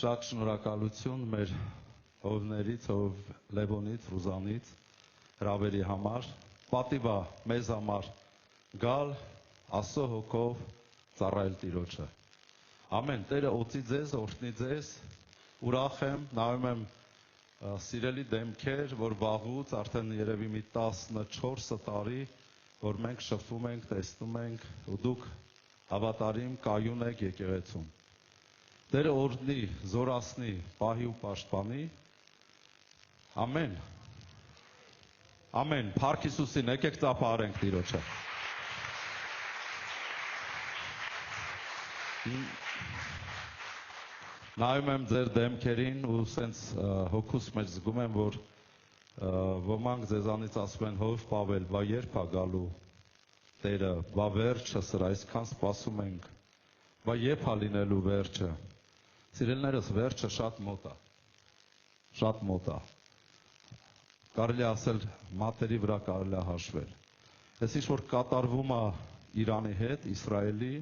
Շատ շնորհակալություն մեր հովներից, հով Լևոնից, Ռուզանից, հրավերի համար, պատիվա մեզ համար գալ Աստծո հոգով ծառայել Տիրոջը։ Ամեն, Տերը օծի ձեզ, օրհնի ձեզ, ուրախ եմ, նայում եմ սիրելի դեմքեր, որ վաղուց արդեն երևի մի 14 տարի, որ մենք շփվում ենք, տեսնում ենք, ու դուք հավատարիմ կայուն եք եկեղեցում։ Տերը օրհնի, զորացնի, պահի ու պաշտպանի։ Ամեն։ Ամեն, Փառք Հիսուսին, եկեք ծափարենք Տիրոջը։ Նայում եմ ձեր դեմքերին ու սենց հոգուս մեջ զգում եմ, որ ոմանք ձեզանից ասում են հով Պավել, բա երբ է գալու Տերը, բա վերջը սրա այսքան սպասում ենք, բա երբ է լինելու վերջը։ Սիրելիներս, վերջը շատ մոտ է։ Շատ մոտ է։ Կարելի ասել մատերի վրա կարելի է հաշվել։ Այս ինչ որ կատարվում է Իրանի հետ, Իսրայելի,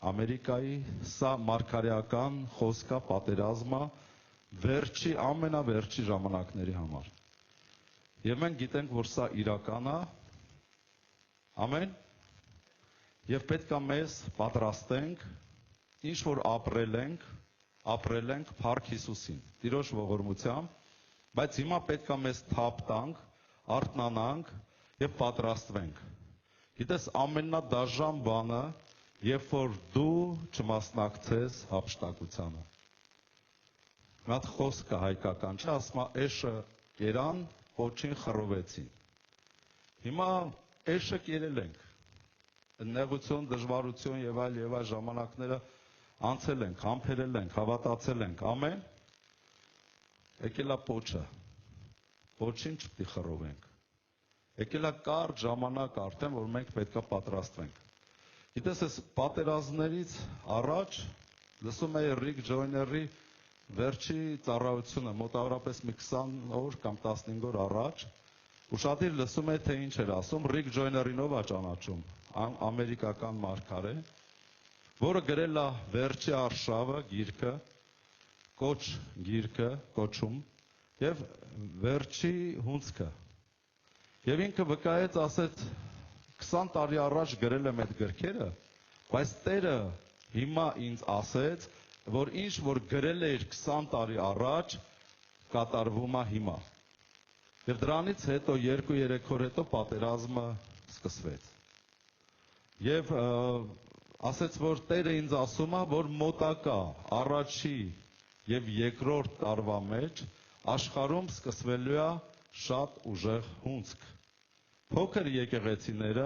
Ամերիկայի, սա մարգարեական խոսքա պատերազմա վերջի ամենավերջի ժամանակների համար։ Եվ մենք գիտենք, որ սա իրական է։ Ամեն։ Եվ պետք է մեզ պատրաստենք, ինչ որ ապրել ենք Փառք Հիսուսին, Տիրոջ ողորմությամբ, բայց հիմա պետք է մեզ թափ տանք, արթնանանք եւ պատրաստվենք։ Գիտես, ամենադաժան բանը, երբ որ դու չմասնակցես հափշտակությանը։ Մի հատ խոսք կա հայկական, չէ՞, ասում է էշը կերան, պոչին խռովեցին։ Հիմա էշը կերել ենք։ Նեղություն, դժվարություն եւ այլ ժամանակները անցել ենք, համբերել ենք, հավատացել ենք, ամեն։ Եկել է պոչը։ Պոչին չպետք է խռովենք։ Եկել է կարճ ժամանակ արդեն, որ մենք պետք է պատրաստվենք։ Գիտես, այս պատերազմներից առաջ լսում էի Ռիկ Ջոյների վերջի ծառայությունը, մոտավորապես մի 20 օր կամ 15 օր առաջ, ուշադիր լսում էի, թե ինչ էր ասում, Ռիկ Ջոյներին ով է ճանաչում, ամերիկական մարգարե, որը գրել է Վերջի արշավը գիրքը, Կոչ գիրքը, կոչում, եւ Վերջի հունձքը։ Եվ ինքը վկայեց, ասեց 20 տարի առաջ գրել եմ այդ գրքերը, բայց Տերը հիմա ինձ ասեց, որ ինչ որ գրել էր 20 տարի առաջ, կատարվում է հիմա։ Եվ դրանից հետո 2-3 օր հետո պատերազմը սկսվեց։ Եվ ասեց, որ Տերը ինձ ասում է, որ մոտակա առաջի եւ երկրորդ տարվա մեջ աշխարհում սկսվելու է շատ ուժեղ հունձք։ Փոքր եկեղեցիները,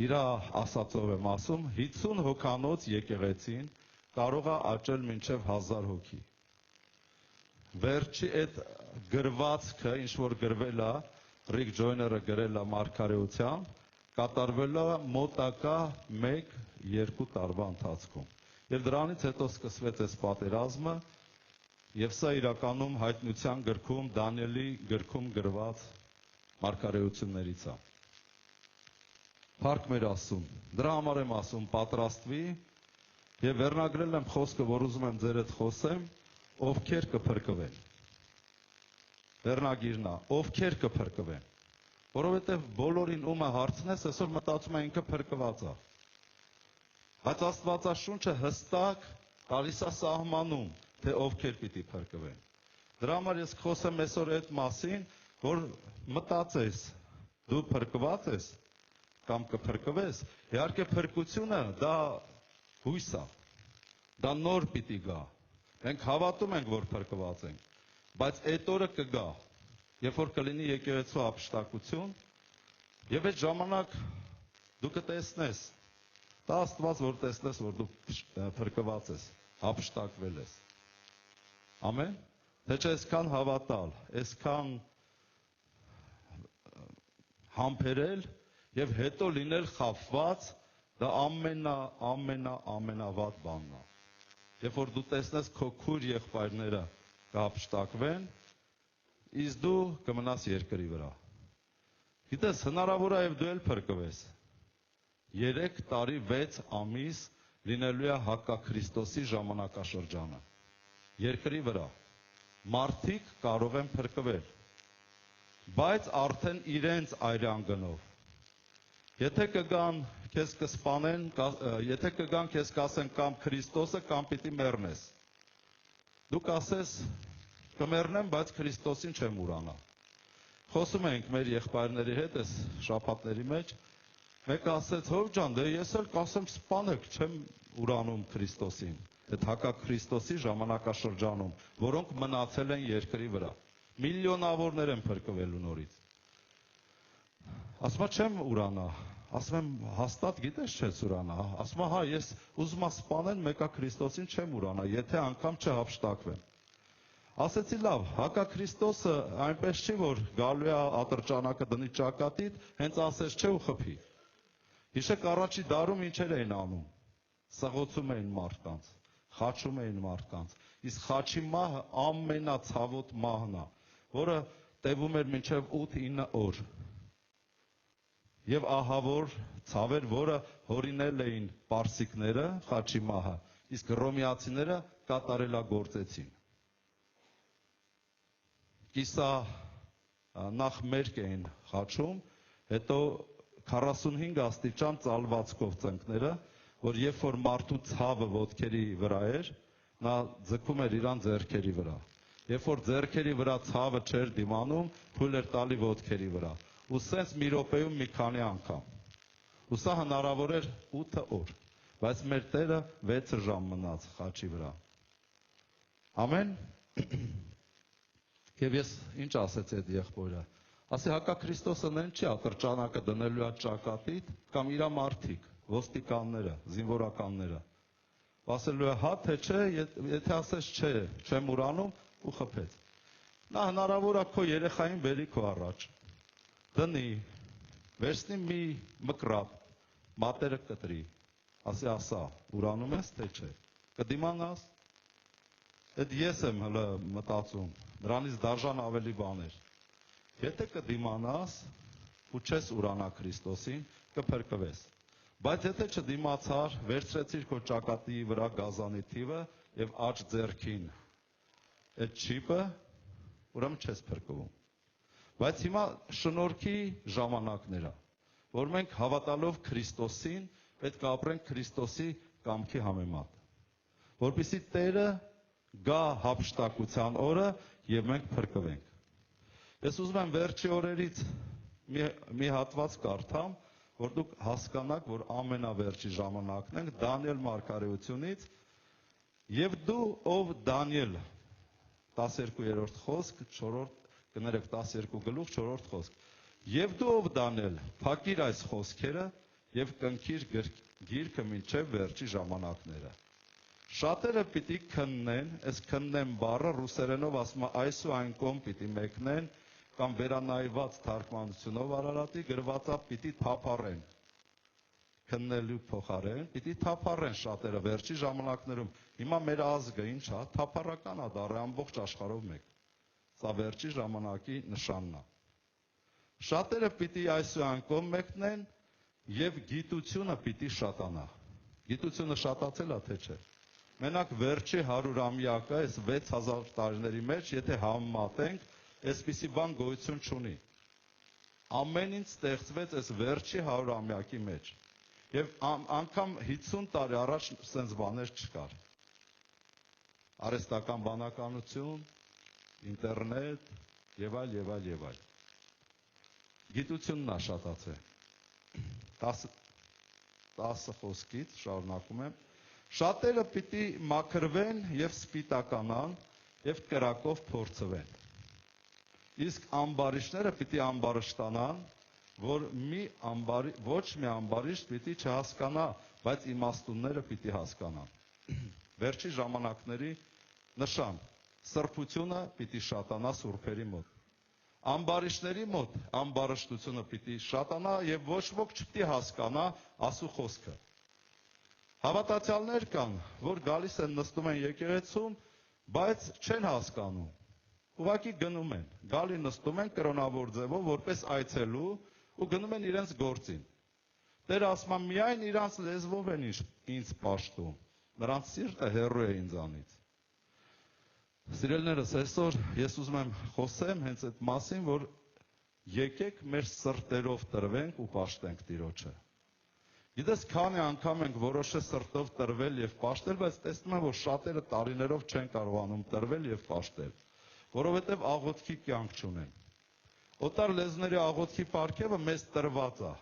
իր ասածով եմ ասում, 50 հոգանոց եկեղեցին կարող է աճել մինչև 1000 հոգի։ Վերջի այդ գրվածքը, ինչ որ գրվել է, Ռիկ Ջոյները գրել է մարգարեությամբ, կատարվել է մոտակա 1-2 տարվա ընթացքում։ Եվ դրանից հետո սկսվեց այս պատերազմը, եւ սա իրականում հայտնության գրքում, Դանիելի գրքում գրված մարգարեություններից է։ Փառք մեր Աստծուն։ Դրա համար եմ ասում, պատրաստվի, եւ վերնագրել եմ խոսքը, որ ուզում եմ ձեր հետ խոսեմ, ովքեր կփրկվեն։ Վերնագիրն է, ովքեր կփրկվեն։ Որովհետեւ բոլորին ումը հարցնես, այսօր մտածում է ինքը փրկված է։ Բայց Աստվածաշունչը հստակ տալիս է սահմանում, թե ովքեր պիտի փրկվեն։ Դրա համար ես խոսեմ այսօր այդ մասին, որ մտածես, դու փրկված ես կամ կփրկվես։ Իհարկե փրկությունը դա հույս է։ Դա նոր պիտի գա։ Մենք հավատում ենք, որ փրկված ենք, բայց այդ օրը կգա, երբ որ կլինի եկեղեցու հափշտակություն, եւ այդ ժամանակ դու կտեսնես, դա Աստված որ տեսնես, որ դու փրկված ես, հափշտակվել ես։ Ամեն։ Թե չէ այսքան հավատալ, այսքան համբերել եւ հետո լինել խաբված, դա ամենավատ բանն է։ Երբ որ դու տեսնես քո քույր եղբայրները կհափշտակվեն, իսկ դու կմնաս երկրի վրա։ Գիտես, հնարավոր է եւ դու էլ փրկվես։ 3 տարի 6 ամիս լինելու է հակաքրիստոսի ժամանակաշրջանը։ երկրի վրա, մարդիկ կարող են փրկվել, բայց արդեն իրենց այրան գնով։ Եթե կգան քեզ կսպանեն, եթե կգան քեզ կասեն կամ Քրիստոսը կամ պիտի մեռնես, դու կասես կմեռնեմ, բայց Քրիստոսին չեմ ուրանա։ Խոսում ենք մեր եղբայրների հետ այս շաբաթների մեջ, մեկը ասեց, հոր ջան, դե ես էլ կասեմ սպանեք, չեմ ուրանում Քրիստոսին, այդ հակաքրիստոսի ժամանակաշրջանում, որոնք մնացել են երկրի վրա։ Միլիոնավորներ են փրկվելու նորից։ Ասում եմ չեմ ուրանա, ասում եմ հաստատ գիտես չես ուրանա, ասում եմ հա ես ուզում եմ սպանեն մեկա Քրիստոսին չեմ ուրանա, եթե անգամ չհափշտակվեմ։ Ասեցի լավ, հակաքրիստոսը այնպես չի, որ գալու է ատրճանակը դնի ճակատիդ, հենց ասես չէ ու խփի։ Հիշեք առաջի դարում ինչեր էին անում։ Սղոցում էին մարդկանց, խաչում էին մարդկանց։ Իսկ խաչի մահը ամենացավոտ մահն է, որը տևում էր մինչև 8-9 օր։ Եվ ահավոր ցավեր, որը հորինել էին պարսիկները, խաչի մահը, իսկ հռոմեացիները կատարելագործեցին։ Կիսա նախ մերկ էին խաչում, հետո 45 աստիճան ծալվածքով ծնկները, որ երբ որ մարդու ցավը ոտքերի վրա էր, նա ձգում էր իրան ձեռքերի վրա։ Երբ որ ձեռքերի վրա ցավը չէր դիմանում, թույլ էր տալի ոտքերի վրա։ Ու սենց մի րոպեում մի քանի անգամ։ Ու սա հնարավոր էր 8 օր, բայց մեր Տերը 6 ժամ մնաց խաչի վրա։ Ամեն։ Եվ ես ինչ ասեցի այդ եղբորը։ Ասի հակաքրիստոսը նեն չի ատրճանակը դնելու է ճակատիդ կամ իրա մարդիկ, ոստիկանները, զինվորականները։ Ասելու է հա թե չէ, եթե ասես չէ, չեմ ուրանում ու խփեց։ Նա հնարավոր է քո երեխային բերի քո առաջ։ Դնի, վերցնի մի մկրատ, մատերը կտրի։ Ասի ասա, ուրանում ես թե չէ։ Կդիմանաս։ Այդ ես եմ հələ մտածում, նրանից դաժան ավելի բաներ։ Եթե կդիմանաս ու չես ուրանա Քրիստոսին, կփրկվես։ Բայց եթե չդիմացար, վերցրեցիր քո ճակատի վրա գազանի թիվը եւ աջ ձեռքին այդ չիպը, ուրեմն չես փրկվում։ Բայց հիմա շնորհքի ժամանակներ է, որ մենք հավատալով Քրիստոսին պետք է ապրենք Քրիստոսի կամքի համեմատ, որպեսզի Տերը գա հափշտակության օրը եւ մենք փրկվենք։ Ես ուզում եմ վերջի օրերից մի հատված կարդամ, որ դուք հասկանաք, որ ամենավերջի ժամանակն ենք, Դանիել մարգարեությունից, եւ դու ով Դանիել 12-րդ խոսք, 4-րդ կներեք 12 գլուխ 4-րդ խոսք։ Եվ դու ով Դանիել, փակիր այս խոսքերը եւ կնքիր գիրքը մինչեւ վերջի ժամանակները։ Շատերը պիտի քննեն, այս քննեն բառը ռուսերենով ասում է այս ու այն կողմ պիտի մեկնեն, կամ վերանայված թարգմանությունով Արարատի գրվածա պիտի թափառեն։ Քննելու փոխարեն պիտի թափառեն շատերը վերջի ժամանակներում։ Հիմա մեր ազգը ինչ է, թափառական է դառը ամբողջ աշխարհով մեկ։ Սա վերջի ժամանակի նշանն է։ Շատերը պիտի այս ու այն կողմ մեկնեն եւ գիտությունը պիտի շատանա։ Գիտությունը շատացել է թե չէ։ Մենակ վերջի 100-ամյակը, այս 6000 տարիների մեջ, եթե համեմատենք, այսպիսի բան գոյություն չունի։ Ամեն ինչ ստեղծվեց այս վերջի 100-ամյակի մեջ։ Եվ անգամ 50 տարի առաջ սենց բաներ չկար։ Արհեստական բանականություն, ինտերնետ եւ այլ եւ այլ եւ այլ։ Գիտությունն է շատացել։ 10 խոսքից շարունակում եմ։ Շատերը պիտի մաքրվեն եւ սպիտականան եւ կրակով փորձվեն։ Իսկ ամբարիշները պիտի ամբարշտանան, որ ոչ մի ամբարիշտ պիտի չհասկանա, բայց իմաստունները պիտի հասկանան։ Վերջի ժամանակների նշան, սրբությունը պիտի շատանա սուրբերի մոտ։ Ամբարիշների մոտ ամբարշտությունը պիտի շատանա եւ ոչ ոք չպիտի հասկանա ասու խոսքը։ Հավատացյալներ կան, որ գալիս են նստում են եկեղեցում, բայց չեն հասկանում։ Ուղղակի գնում են, գալի նստում են կրոնավոր ձևով, որպես այցելու ու գնում են իրենց գործին։ Տերը ասում է միայն իրանց լեզվով են ինձ պաշտում, նրանց սիրտը հեռու է ինձանից։ Սիրելիներս, այսօր ես ուզում եմ խոսեմ հենց այդ մասին, որ եկեք մեր սրտերով տրվենք ու պաշտենք Տիրոջը։ Գիտես, քանի անգամ ենք որոշել սրտով տրվել եւ պաշտել, բայց տեսնում եմ, որ շատերը տարիներով չեն կարողանում տրվել եւ պաշտել, որովհետեւ աղոթքի կյանք չունեն։ Օտար լեզուների աղոթքի պարգևը մեզ տրված է։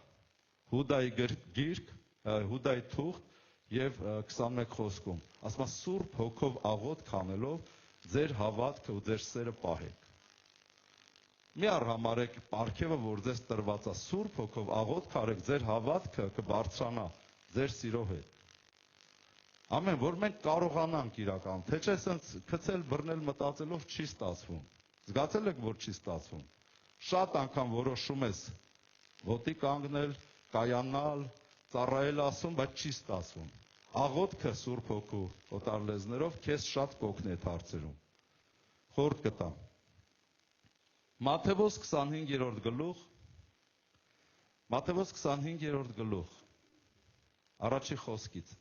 Հուդայի գիրք, Հուդայի թուղթ եւ 21 խոսքում։ Ասում է Սուրբ Հոգով աղոթք անելով ձեր հավատքը ու ձեր սերը պահեք։ Մի արհամարեք պարգևը, որ ձեզ տրված է Սուրբ Հոգով աղոթք արեք, ձեր հավատքը կբարձրանա ձեր սիրո հետ։ Ամեն, որ մենք կարողանանք իրական, թե չէ սենց քցել բռնել մտածելով չի ստացվում։ Զգացել եք, որ չի ստացվում։ Շատ անգամ որոշում ես ոտի կանգնել, կայանալ, ծառայել ասում, բայց չի ստացվում։ Աղոթքը Սուրբ Հոգու օտար լեզուներով քեզ շատ կօգնի այդ հարցերում։ Խորհուրդ կտամ։ Մատթեոս 25-րդ գլուխ, Մատթեոս 25-րդ գլուխ, առաջի խոսքից։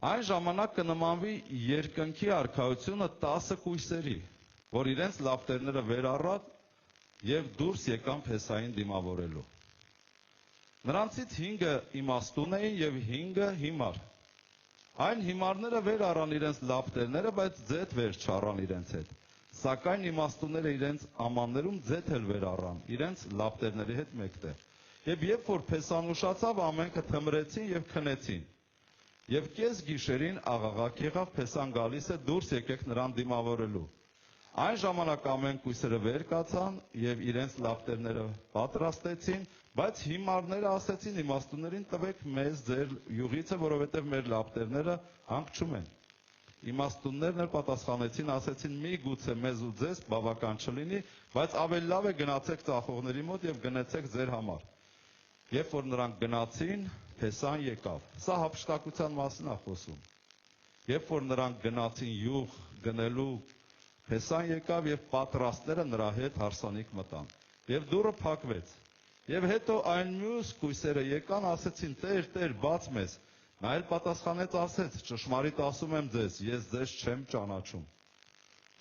Այն ժամանակ կնմանվի երկնքի արքայությունը 10 կույսերի, որ իրենց լապտերները վեր առած եւ դուրս եկան Փեսային դիմավորելու։ Նրանցից 5-ը իմաստուն էին եւ 5-ը հիմար։ Այն հիմարները վեր առան իրենց լապտերները, բայց ձեթ վեր չառան իրենց հետ։ Սակայն իմաստունները իրենց ամաններում ձեթ էլ վեր առան, իրենց լապտերների հետ մեկտեղ։ Եվ երբ որ Փեսան ուշացավ, ամենքը թմրեցին եւ քնեցին։ Եվ կես գիշերին աղաղակ եղավ, Փեսան գալիս է, դուրս եկեք նրան դիմավորելու։ Այն ժամանակ ամեն կույսերը վեր կացան եւ իրենց լապտերները պատրաստեցին, բայց հիմարները ասեցին իմաստուններին տվեք մեզ ձեր յուղիցը, որովհետեւ մեր լապտերները հանգչում են։ Իմաստուններն էլ պատասխանեցին, ասեցին՝ մի գուցե մեզ ու ձեզ բավական չլինի, բայց ավելի լավ է գնացեք ծախողների մոտ եւ գնացեք ձեր համար։ Երբ որ նրանք գնացին, Փեսան եկավ։ Սա հափշտակության մասին է խոսում։ Երբ որ նրանք գնացին յուղ գնելու, Փեսան եկավ եւ պատրաստները նրա հետ հարսանիք մտան։ Եվ դուռը փակվեց։ Եվ հետո այն մյուս կույսերը եկան, ասեցին՝ Տեր, բաց մեզ։ Նա էլ պատասխանեց, ասեց. ճշմարիտ ասում եմ ձեզ, ես ձեզ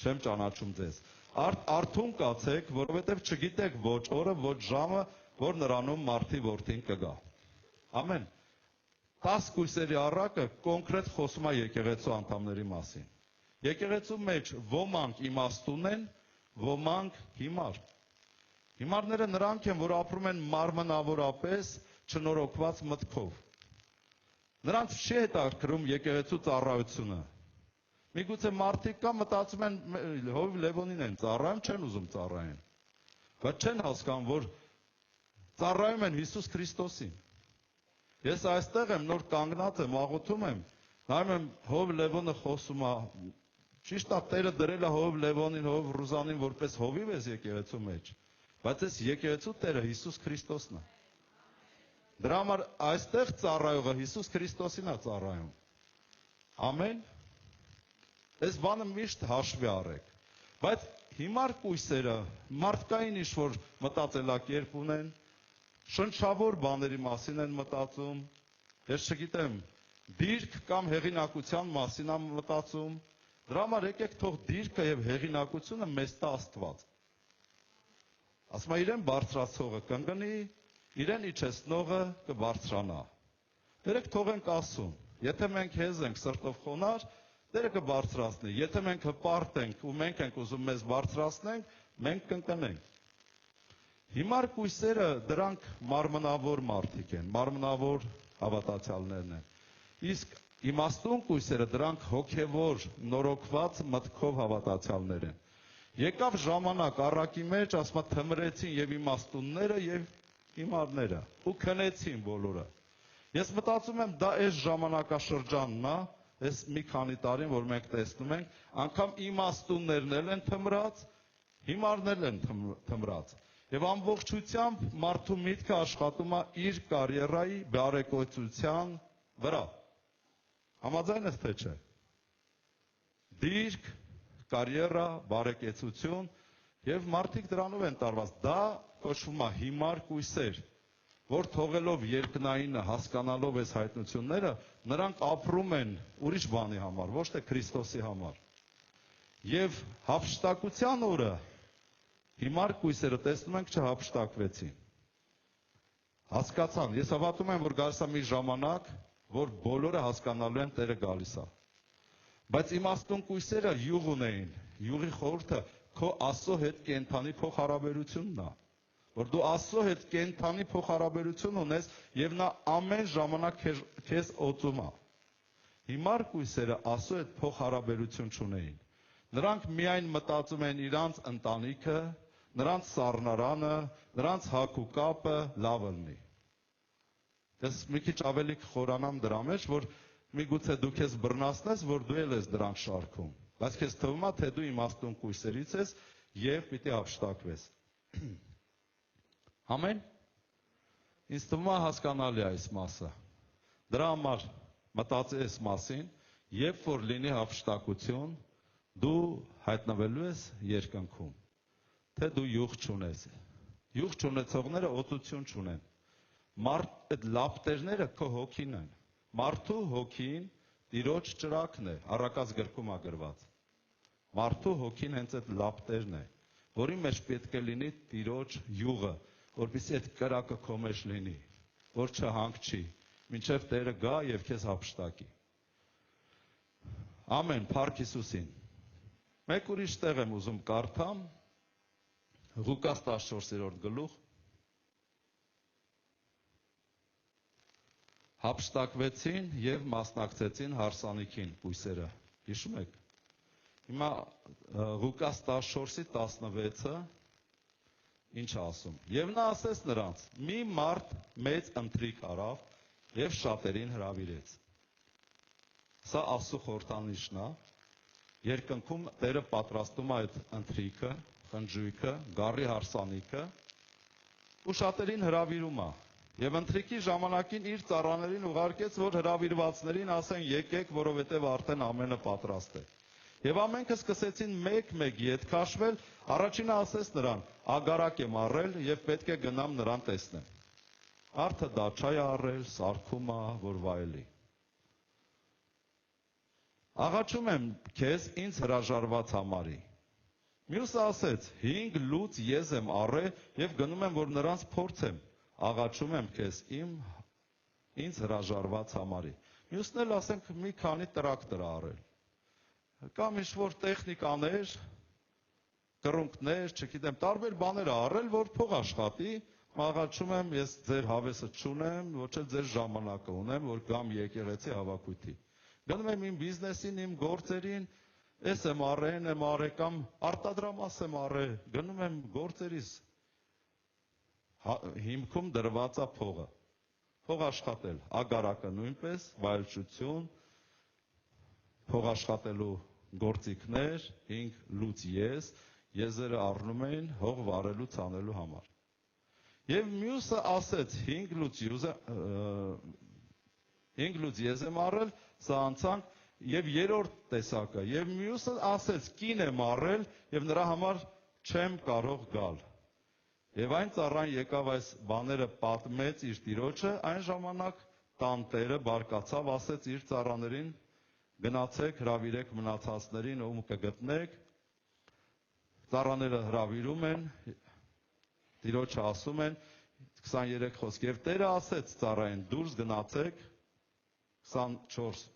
չեմ ճանաչում ձեզ։ Արթուն կացեք, որովհետև չգիտեք ոչ օրը, ոչ ժամը, որ նրանում մարդի որդին կգա։ Ամեն։ 10 կույսերի առակը կոնկրետ խոսում է եկեղեցու անդամների մասին։ Եկեղեցու մեջ ոմանք իմաստուն են, ոմանք հիմար։ Հիմարները նրանք են, որ ապրում են մարմնավորապես չնորոգված մտքով։ Նրանց չի հետաքրքրում եկեղեցու ծառայությունը։ Միգուցե մարդիկ կա մտածում են Հովիվ Լևոնին են ծառայում, չեն ուզում ծառայեն։ Բայց չեն հասկանում, որ ծառայում են Հիսուս Քրիստոսին։ Ես այստեղ եմ, նոր կանգնած եմ, աղոթում եմ, նայում եմ Հովիվ Լևոնը խոսում է, ճիշտ է Տերը դրել է Հովիվ Լևոնին, Հովիվ Ռուզանին որպես հովիվ ես եկեղեցու մեջ, բայց այս եկեղեցու Տերը Հիսուս Քրիստոսն է։ Դրա համար այստեղ ծառայողը Հիսուս Քրիստոսին է ծառայում։ Ամեն։ Այս բանը միշտ հաշվի առեք։ Բայց հիմար կույսերը մարդկային ինչ-որ մտածելակերպ ունեն, շնչավոր բաների մասին են մտածում, ես չգիտեմ, դիրք կամ հեղինակության մասին են մտածում, դրա համար եկեք թող դիրքը եւ հեղինակությունը մեզ տա Աստված։ Ասում է իրեն բարձրացողը կընկնի, իրեն իջեցնողը կբարձրանա։ Դերեք թողենք ասում, եթե մենք հեզ ենք սրտով խոնար, Տերը կբարձրացնի, եթե մենք հպարտ ենք ու մենք ենք ուզում մեզ բարձրացնենք, մենք կընկնենք։ Հիմար կույսերը դրանք մարմնավոր մարդիկ են, մարմնավոր հավատացյալներն են։ Իսկ իմաստուն կույսերը դրանք հոգևոր, նորոգված մտքով հավատացյալներ են։ Եկավ ժամանակ առակի մեջ, ասма թմրեցին եւ իմաստունները եւ հիմարները ու քնեցին բոլորը։ Ես մտածում եմ, դա այս ժամանակաշրջանն է, այս մի քանի տարին, որ մենք տեսնում ենք, անգամ իմաստուններն են թմրած, հիմարներն են թմրած։ Եվ ամբողջությամբ մարդու միտքը աշխատում է իր կարիերայի բարեկոծության վրա։ Համաձայն ես թե չէ։ Դիրք, կարիերա, բարեկեցություն եւ մարդիկ դրանով են տարված։ Դա կոչվում է հիմար կույսեր, որ թողելով երկնայինը, հասկանալով այս հայտնությունները, նրանք ապրում են ուրիշ բանի համար, ոչ թե Քրիստոսի համար։ Եվ հափշտակության օրը հիմար կույսերը տեսնում ենք չհափշտակվեցին։ Հասկացան, ես հավատում եմ, որ գալիս է մի ժամանակ, որ բոլորը հասկանալու են Տերը գալիս է։ Բայց իմաստուն կույսերը յուղ ունեին, յուղի խորհուրդը քո Աստծո հետ կենթանի փոխհարաբերությունն է, որ դու Աստծո հետ կենթանի փոխհարաբերություն ունես եւ նա ամեն ժամանակ քեզ օծում է։ Հիմար կույսերը Աստծո հետ փոխհարաբերություն չունեին։ Նրանք միայն մտածում են իրանց ընտանիքը, նրանց սառնարանը, նրանց հագ ու կապը լավը լինի։ Ես մի քիչ ավելի կխորանամ դրա մեջ, որ միգուցե դու քեզ բռնացնես, որ դու էլ ես դրանք շարքում, բայց քեզ թվում է, թե դու իմաստուն կույսերից ես եւ պիտի հափշտակվես։ Ամեն։ Ինձ թվում է հասկանալի է այս մասը։ Դրա համար մտածի այս մասին, երբ որ լինի հափշտակություն, դու հայտնվելու ես երկնքում, թե դու յուղ չունես։ Յուղ չունեցողները օծություն չունեն։ Այդ լապտերները քո հոգին են։ Մարդու հոգին Տիրոջ ճրագն է, առակած գրքում է գրված։ Մարդու հոգին հենց այդ լապտերն է, որի մեջ պետք է լինի Տիրոջ յուղը, որպեսզի այդ կրակը քո մեջ լինի, որ չհանգչի, մինչև Տերը գա եւ քեզ հափշտակի։ Ամեն, փառք Հիսուսին։ Մեկ ուրիշ տեղ եմ ուզում կարդամ, Ղուկաս 14-րդ գլուխ։ Հափշտակվեցին եւ մասնակցեցին հարսանիքին կույսերը։ Հիշում եք։ Հիմա Ղուկաս 14:16-ը ինչ ասում։ Եվ նա ասեց նրանց. մի մարդ մեծ ընթրիք արավ եւ շատերին հրավիրեց։ Սա Աստծո խորհրդանիշն է։ Երկնքում Տերը պատրաստում է այդ ընթրիքը, խնջույքը, գառի հարսանիքը ու շատերին հրավիրում է։ Եվ ընթրիքի ժամանակին իր ծառաներին ուղարկեց, որ հրավիրվածներին ասեն եկեք, որովհետև արդեն ամենը պատրաստ է։ Եվ ամենքը սկսեցին մեկ-մեկ ետ քաշվել, առաջինը ասեց նրան. ագարակ եմ առել եւ պետք է գնամ նրան տեսնեմ։ Արթը դաչայ առել, սարքում է, որ վայելի։ Աղաչում եմ քեզ ինձ հրաժարված համարի։ Մյուսը ասեց. 5 լուծ եզ եմ առել եւ գնում եմ, որ նրանց փորձեմ։ Աղաչում եմ քեզ ինձ հրաժարված համարի։ Մյուսն էլ ասենք մի քանի տրակտոր առել։ Կամ ինչ-որ տեխնիկաներ, կռունկներ, չգիտեմ, տարբեր բաներ առել, որ փող աշխատի, աղաչում եմ, ես ձեր հավեսը չունեմ, ոչ էլ ձեր ժամանակը ունեմ, որ գամ եկեղեցի հավաքույթի։ Գնում եմ իմ բիզնեսին, իմ գործերին, ես եմ առել, կամ արտադրամաս եմ առել, գնում եմ գործերիս, հիմքում դրված է փողը։ Փող աշխատել, ագարակը նույնպես, վայելչություն, փող աշխատելու գործիքներ, 5 լուծ եզերը առնում էին հող վարելու ցանելու համար։ Եվ մյուսը ասեց 5 լուծ եզ եմ առել, սա անցանք, եւ երրորդ տեսակը, եւ մյուսը ասեց կին եմ առել եւ նրա համար չեմ կարող գալ։ Եվ այն ծառան եկավ այս բաները պատմեց իր տիրոջը, այն ժամանակ տանտերը բարկացավ, ասեց իր ծառաներին գնացեք, հրավիրեք մնացածներին, ում կգտնեք։ Ծառաները հրավիրում են, տիրոջը ասում են 23 խոսք։ Եվ Տերը ասեց ծառային, դուրս գնացեք, 24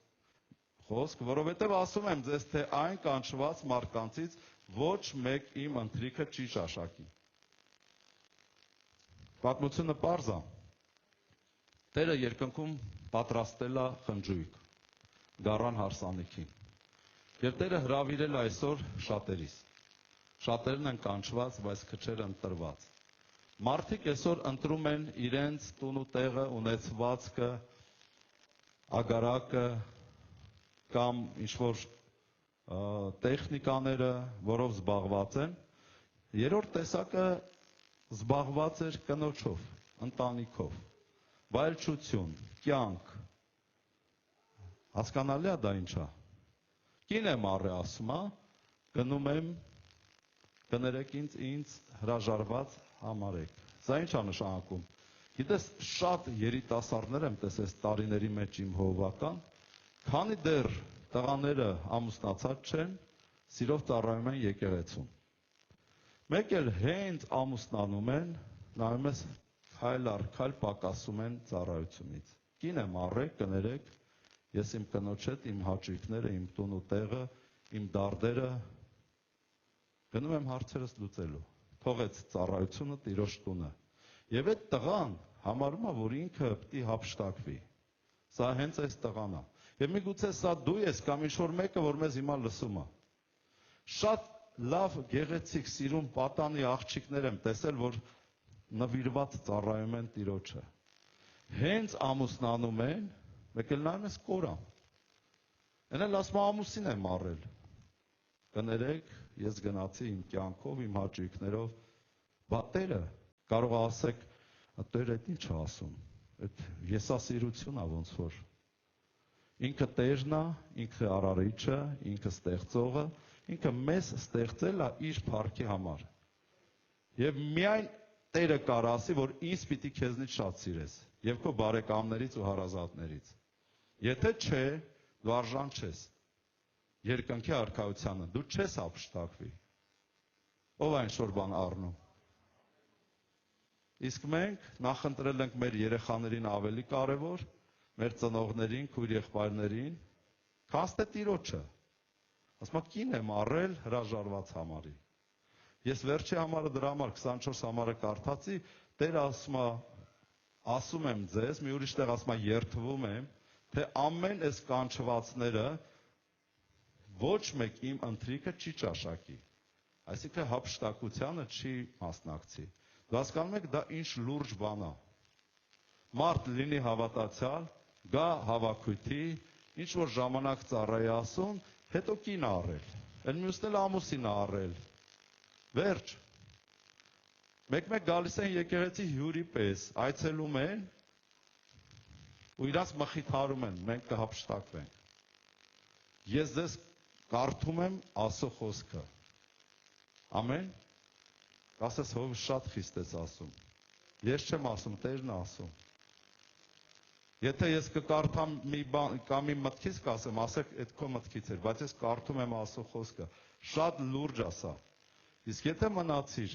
խոսք, որովհետև ասում եմ ձեզ, թե այն կանչված մարդկանցից ոչ մեկ իմ ընթրիքը չի շաշակի։ Պատմությունը պարզ է։ Տերը երկնքում պատրաստել է խնջույք, գառան հարսանիքին։ Եվ Տերը հրավիրել է այսօր շատերիս։ Շատերն են կանչված, բայց քչերը ընտրված։ Մարդիկ այսօր ընտրում են իրենց տուն ու տեղը, ունեցվածքը, ագարակը կամ ինչ-որ տեխնիկաները, որով զբաղված են։ Երրորդ տեսակը զբաղված էր կնոջով, ընտանիքով, վայելչություն, կյանք։ Հասկանալի է դա ինչ է։ Կին եմ առել, ասում է, գնում եմ, կներեք ինձ հրաժարված համարեք։ Սա ինչ է նշանակում։ Գիտես, շատ երիտասարդներ եմ տեսել տարիների մեջ իմ հովվական, քանի դեռ տղաները ամուսնացած չեն, սիրով ծառայում են եկեղեցում։ Մեկ էլ հենց ամուսնանում են, նայում ես քայլ առ քայլ պակասում են ծառայությունից։ Կին եմ առեք, կներեք, ես իմ կնոջ հետ, իմ հաճույքները, իմ տուն ու տեղը, իմ դարդերը գնում եմ հարցերս լուծելու։ Թողեց ծառայությունը տիրոջ տունը։ Եվ այդ տղան համարում է, որ ինքը պիտի հափշտակվի։ Սա հենց այս տղան է։ Եվ միգուցե սա դու ես կամ ինչ-որ մեկը, որ մեզ հիմա լսում է։ Շատ լավ, գեղեցիկ, սիրուն, պատանի աղջիկներ եմ տեսել, որ նվիրված ծառայում են տիրոջը։ Հենց ամուսնանում են, մեկ էլ նայում ես կորան։ Են էլ ասում ամուսին եմ առել։ Կներեք, ես գնացի իմ կյանքով, իմ հաճույքներով, բա Տերը կարող ասեք, Տերը այդ ինչ է ասում, այդ եսասիրություն է ոնց որ։ Ինքը Տերն է, ինքը արարիչը, ինքը ստեղծողը, ինքը մեզ ստեղծել է իր փառքի համար։ Եվ միայն Տերը կարող ասի, որ ինձ պիտի քեզնից շատ սիրես, եւ քո բարեկամներից ու հարազատներից։ Եթե չէ, դու արժան չես։ Երկնքի արքայությանը դու չես հափշտակվի։ Ով այն շոր բան առնում։ Իսկ մենք նախընտրել ենք մեր երեխաներին ավելի կարևոր, մեր ծնողներին, քույր եղբայրներին, քան թե Տիրոջը։ Ասում եմ, կին եմ առել հրաժարված համարի։ Ես վերջի համարը դրա համար 24 համարը կարդացի, Տերը ասում եմ ձեզ, մի ուրիշ տեղ ասում եմ, երդվում եմ, թե ամեն այս կանչվածները ոչ մեկ իմ ընթրիքը չի ճաշակի։ Այսինքն հափշտակությանը չի մասնակցի։ Դու հասկանում եք, դա ինչ լուրջ բան է։ Մարդ լինի հավատացյալ, գա հավաքույթի, ինչ որ ժամանակ ծառայի ասում, հետո կին առել։ Էլ մյուսն էլ ամուսին առել։ Վերջ։ Մեկ-մեկ գալիս են եկեղեցի հյուրի պես, այցելում են ու իրանց մխիթարում են, մենք կհափշտակվենք։ Ես ձեզ կարդում եմ Աստծո խոսքը։ Ամեն։ Ասես հով շատ խիստ ես ասում։ Ես չեմ ասում, Տերն է ասում։ Եթե ես կկարդամ մի բան կամ իմ մտքից կասեմ, ասեք այդ քո մտքից էր, բայց ես կարդում եմ Աստծո խոսքը։ Շատ լուրջ ասա։ Իսկ եթե մնացիր,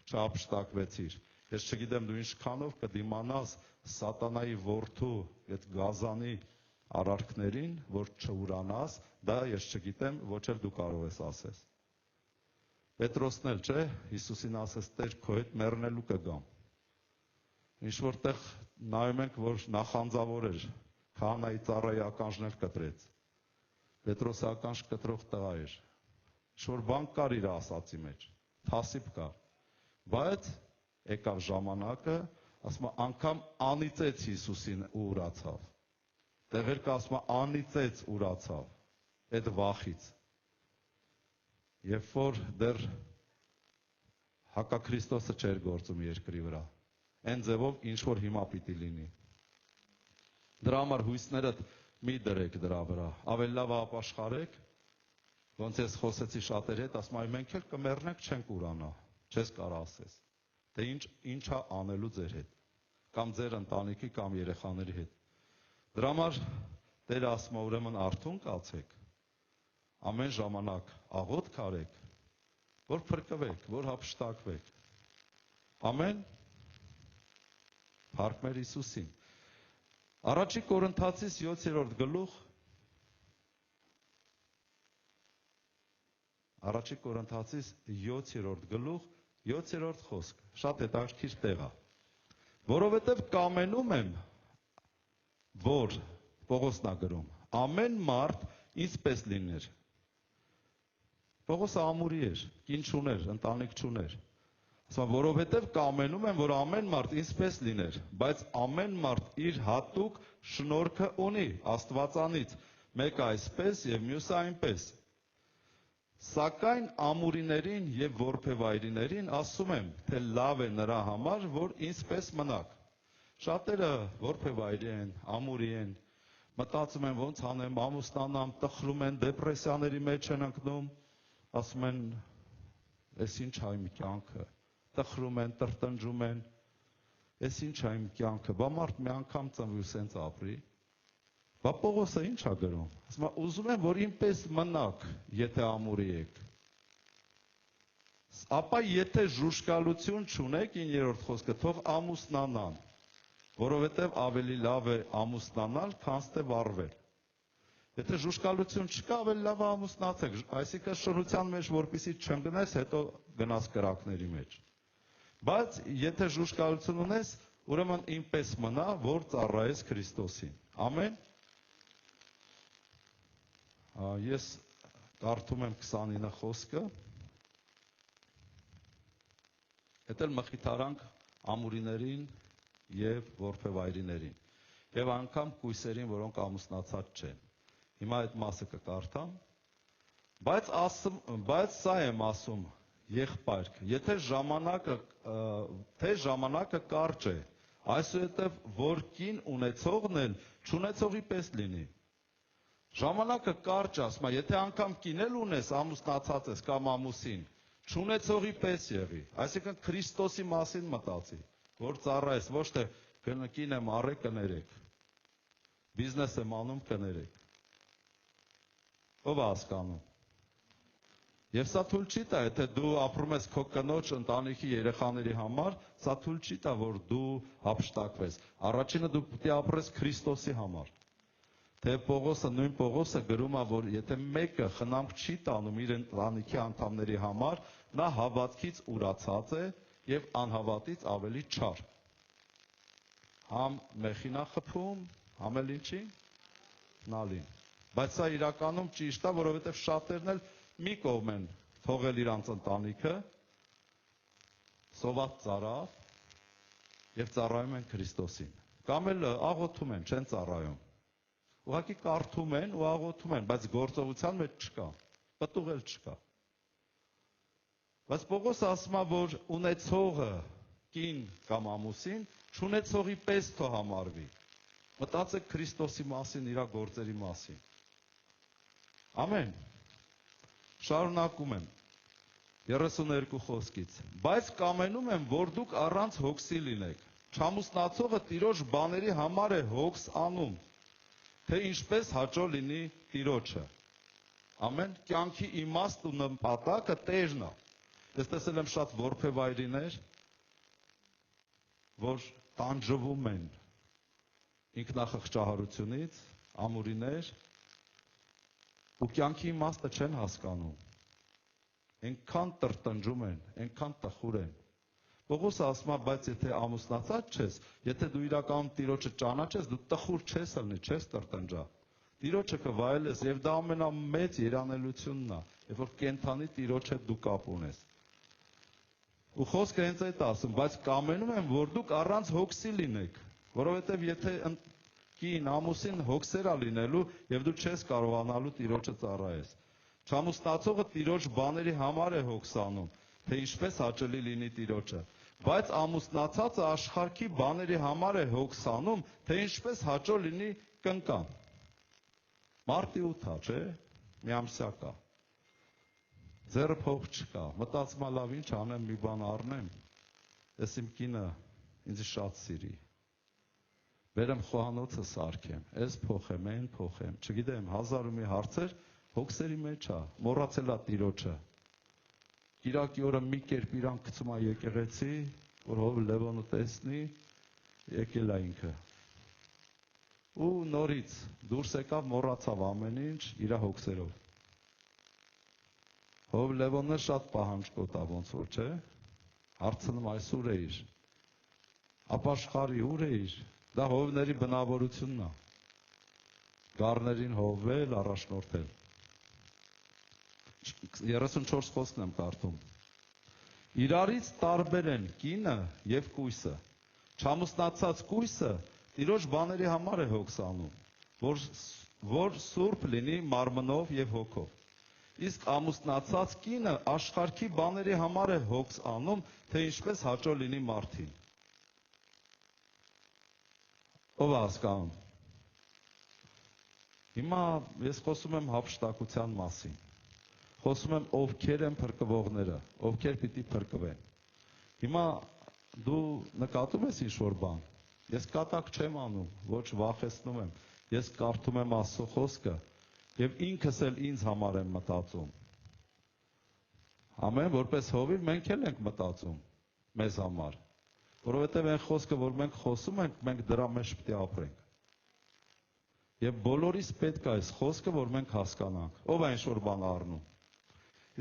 չհափշտակվեցիր, ես չգիտեմ դու ինչքանով կդիմանաս սատանայի որդու այդ գազանի արարքներին, որ չուրանաս, դա ես չգիտեմ, ոչ էլ դու կարող ես ասես։ Պետրոսն էլ չէ, Հիսուսին ասես, Տեր, քո հետ մեռնելու կգամ։ Ինչ որտեղ նայում ենք, որ նախանձավոր էր, քահանայի ծառայի ականջներ կտրեց։ Պետրոսը ականջ կտրող տղա էր։ Ինչ որ բան կար իր ասացի մեջ, թասիբ կար։ Բայց եկավ ժամանակը, ասում է, անգամ անիծեց Հիսուսին ու ուրացավ։ Տեղեր կա ասում է, անիծեց ուրացավ այդ վախից։ Երբ որ դեռ հակաքրիստոսը չէր գործում երկրի վրա, այն ձևով ինչ որ հիմա պիտի լինի։ Դրա համար հույսներդ մի դրեք դրա վրա, ավելի լավ ապաշխարեք, ոնց ես խոսեցի շատերի հետ, ասում եմ, մենք էլ կմեռնենք, չենք ուրանա, չես կարող ասես, թե ինչա անելու ձեր հետ, կամ ձեր ընտանիքի կամ երեխաների հետ։ Դրա համար Տերը ասում է, ուրեմն արթուն կացեք, ամեն ժամանակ աղոթք արեք, որ փրկվեք, որ հափշտակվեք։ Ամեն։ Փառք մեր Հիսուսին։ Առաջի Կորինթացիս 7-րդ գլուխ, Առաջի Կորինթացիս 7-րդ գլուխ, 7-րդ խոսք, շատ հետաքրքիր տեղ է։ Որովհետև կամենում եմ, որ Պողոսն է գրում, ամեն մարդ ինձպես լիներ։ Պողոսը ամուրի էր, կին չուներ, ընտանիք չուներ։ Որովհետև կամենում եմ, որ ամեն մարդ ինձպես լիներ, բայց ամեն մարդ իր հատուկ շնորհքը ունի Աստվածանից, մեկը այսպես եւ մյուսը այնպես։ Սակայն ամուրիներին եւ որբևայրիներին ասում եմ, թե լավ է նրա համար, որ ինձպես մնաք։ Շատերը որբևայրի են, ամուրի են, մտածում են ոնց անեմ, ամուսնանամ, տխրում են, դեպրեսիաների մեջ են ընկնում, ասում են, «Էս ինչ է իմ կյանքը», տխրում են, տրտնջում են, «Էս ինչ է իմ կյանքը», բա մարդ մի անգամ ծնվի ու սենց ապրի։ Բա Պողոսը ինչ է գրում։ Ասում է, ուզում եմ, որ ինպես մնաք, եթե ամուրի եք։ Ապա եթե ժուշկալություն չունեք, 9-րդ խոսքը, թող ամուսնանան, որովհետև ավելի լավ է ամուսնանալ, քան թե վառվել։ Եթե ժուշկալություն չկա, ավելի լավ է ամուսնացեք, այսինքն շնության մեջ որպեսի չընկնես, հետո գնաս կրակների մեջ։ Բայց եթե ժուշկալություն ունես, ուրեմն ինպես մնա, որ ծառայես Քրիստոսին։ Ամեն։ Ես կարդում եմ 29 խոսքը։ Հետ էլ մխիթարանք ամուրիներին եւ որբեվայրիներին եւ անգամ կույսերին, որոնք ամուսնացած չեն։ Հիմա այդ մասը կկարդամ, բայց սա եմ ասում, եղբայրք, եթե ժամանակը կարճ է, այսուհետև որ կին ունեցողն էլ չունեցողի պես լինի։ Ժամանակը կարճ է, ասում է, եթե անգամ կին էլ ունես, ամուսնացած ես կամ ամուսին, չունեցողի պես եղի, այսինքն Քրիստոսի մասին մտածի, որ ծառայես, ոչ թե կին եմ առեք կներեք, բիզնես եմ անում կներեք, ով է հասկանում։ Եվ սա թույլ չի տա, եթե դու ապրում ես քո կնոջ ընտանիքի երեխաների համար, սա թույլ չի տա, որ դու հափշտակվես, առաջինը դու պետք է ապրես Քրիստոսի համար։ Թե Պողոսը, նույն Պողոսը գրում է, որ եթե մեկը խնամք չի տանում իր ընտանիքի անդամների համար, նա հավատքից ուրացած է եւ անհավատից ավելի չար։ Համ մեխինա խփում, համ էլ ինչի նալին։ Բայց սա իրականում ճիշտ է, որովհետեւ շատերն էլ մի կողմ են թողել իրանց ընտանիքը, սոված ծառավ եւ ծառայում են Քրիստոսին։ Կամ էլ աղոթում են, չեն ծառայում։ Ուղղակի կարդում են ու աղոթում են, բայց գործողության մեջ չկա, պտուղ էլ չկա։ Բայց Պողոսը ասում է, որ ունեցողը կին կամ ամուսին չունեցողի պես թո համարվի։ Մտածեք Քրիստոսի մասին, իր գործերի մասին։ Ամեն։ Շարունակում եմ 32 խոսքից։ Բայց կամենում եմ, որ դուք առանց հոգսի լինեք։ Չամուսնացողը տիրոջ բաների համար է հոգս անում, թե ինչպես հաճո լինի տիրոջը։ Ամեն։ Կյանքի իմաստ ու նպատակը Տերն է։ Ես տեսել եմ շատ որբեվայրիներ, որ տանջվում են ինքնախղճահարությունից, ամուրիներ, ու կյանքի իմաստը չեն հասկանում։ Այնքան տրտնջում են, այնքան տխուր են։ Պողոսը ասում է, բայց եթե ամուսնացած չես, եթե դու իրականում Տիրոջը ճանաչես, դու տխուր չես ելնի, չես տրտնջա։ Տիրոջը կվայելես, եւ դա ամենամեծ երանելությունն է, երբ որ կենթանի Տիրոջ հետ դու կապ ունես։ Ու խոսքը հենց այդ ասում, բայց կամենում եմ, որ դուք առանց հոգսի լինեք, որովհետև եթե կին ամուսին հոգսեր է լինելու եւ դու չես կարողանալու Տիրոջը ծառայես։ Չամուսնացողը Տիրոջ բաների համար է հոգս անում, թե ինչպես հաճելի լինի Տիրոջը, բայց ամուսնացածը աշխարհքի բաների համար է հոգս անում, թե ինչպես հաճո լինի կնկան։ Մարտի 8-ա, չէ՞, մի ամսյա կա։ Ձեռը փող չկա, մտածում եմ լավ ինչ անեմ, մի բան առնեմ, ես իմ կինը ինձ շատ սիրի։ Բերեմ խոհանոցը սարքեմ, ես փոխեմ, այն փոխեմ, չգիտեմ, հազար ու մի հարցեր հոգսերի մեջ է, մոռացել է Տիրոջը։ Կիրակի օրը մի կերպ իրան գցում է եկեղեցի, որ հով Լևոնը տեսնի, եկել է ինքը։ Ու նորից դուրս եկավ, մոռացավ ամեն ինչ իր հոգսերով։ Հով Լևոնը շատ պահանջկոտ է ոնց որ, չէ՞։ Հարցնում այս ուր էիր։ Ապաշխարի ուր էիր։ Դա հովների բնավորությունն է։ Գառներին հովվել, առաջնորդել։ 34 խոսքն եմ կարդում։ Իրարից տարբեր են կինը եւ կույսը։ Չամուսնացած կույսը Տիրոջ բաների համար է հոգս անում, որ սուրբ լինի մարմնով եւ հոգով։ Իսկ ամուսնացած կինը աշխարհքի բաների համար է հոգս անում, թե ինչպես հաճո լինի մարդին։ Ով է հասկանում։ Հիմա ես խոսում եմ հափշտակության մասին։ Խոսում եմ ովքեր են փրկվողները, ովքեր պիտի փրկվեն։ Հիմա դու նկատում ես ինչ-որ բան։ Ես կատակ չեմ անում, ոչ վախեցնում եմ։ Ես կարդում եմ Աստծո խոսքը եւ ինքս էլ ինձ համար եմ մտածում։ Ամեն, որպես հովիվ մենք էլ ենք մտածում մեզ համար, որովհետեւ այն խոսքը, որ մենք խոսում ենք, մենք դրա մեջ պետք է ապրենք։ Եվ բոլորիս պետք է այս խոսքը, որ մենք հասկանանք։ Ով է ինչ-որ բան առնում։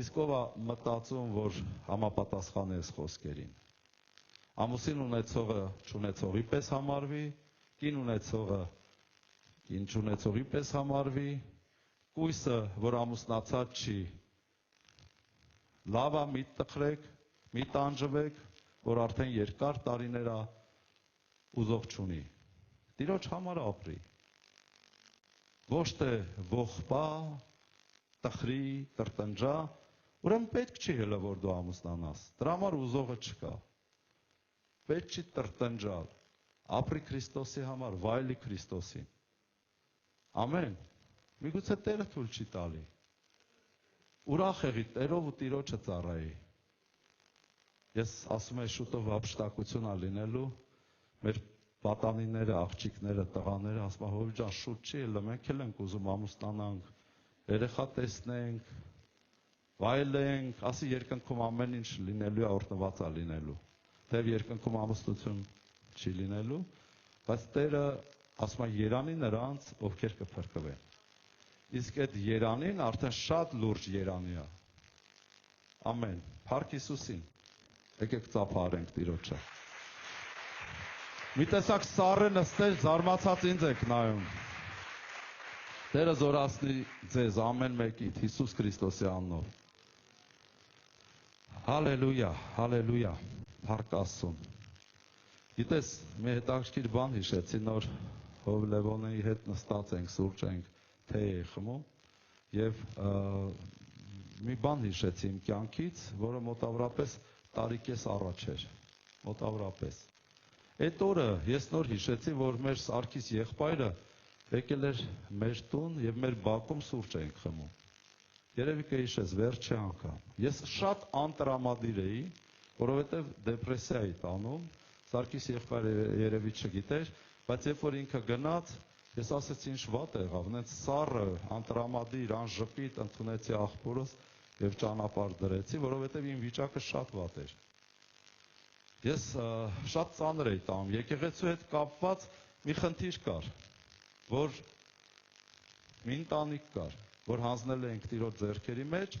Իսկ ով է մտածում, որ համապատասխան է այս խոսքերին։ Ամուսին ունեցողը չունեցողի պես համարվի, կին ունեցողը կին չունեցողի պես համարվի, կույսը, որ ամուսնացած չի, լավ է մի տխրեք, մի տանջվեք, որ արդեն երկար տարիներ է ուզող չունի։ Տիրոջ համար ապրի։ Ոչ թե ողբա, տխրի, տրտնջա, ուրեմն պետք չի հələ որ դու ամուսնանաս։ Դրա համար ուզողը չկա։ Պետք չի տրտնջալ։ Ապրի Քրիստոսի համար, վայելի Քրիստոսին։ Ամեն։ Միգուցե Տերը թույլ չի տալի։ Ուրախ եղի Տերով ու Տիրոջը ծառայի։ Ես ասում եմ շուտով ապշտակություն է լինելու, մեր պատանիները, աղջիկները, տղաները ասում են, հովիվ ջան, շուտ չի ելը, մենք էլ ենք ուզում ամուսնանանք, երեխա տեսնենք, վայելենք, ասի երկնքում ամեն ինչ լինելու է, օրհնված է լինելու։ Թեև երկնքում ամուսնություն չի լինելու, բայց Տերը ասում է երանի նրանց, ովքեր կփրկվեն։ Իսկ այդ երանին արդեն շատ լուրջ երանի է։ Ամեն։ Փառք Հիսուսին։ Եկեք ծափարենք Տիրոջը։ Մի տեսակ սառը նստել, զարմացած ինձ եք նայում։ Տերը զորացնի ձեզ ամեն մեկիդ Հիսուս Քրիստոսի անունով։ Հալելույա, հալելույա։ Փառք Աստծուն։ Գիտես, մի հետաքրքիր բան հիշեցի, նոր Հով Լևոնեի հետ նստած ենք, սուրճ ենք, թե էի խմում եւ մի բան հիշեցի իմ կյանքից, որը մոտավորապես տարիքես առաջ էր, մոտավորապես։ Այդ օրը ես նոր հիշեցի, որ մեր Սարգիս եղբայրը եկել էր մեր տուն եւ մեր բակում սուրճ էինք խմում։ Երևի կհիշես, վերջի անգամ։ Ես շատ անտրամադիր էի, որովհետեւ դեպրեսիա էի տանում, Սարգիս եղբայրը երևի չգիտեր, բայց երբ որ ինքը գնաց, ես ասեցի ինչ վատ եղավ, նենց սառը, անտրամադիր, անժպիտ ընդունեցի աղբորս եւ ճանապարհ դրեցի, որովհետեւ իմ վիճակը շատ վատ էր։ Ես շատ ծանր էի տանում, եկեղեցու հետ կապված մի խնդիր կար, որ մի ընտանիք կար, որ հանձնել էինք Տիրոջ ձեռքերի մեջ,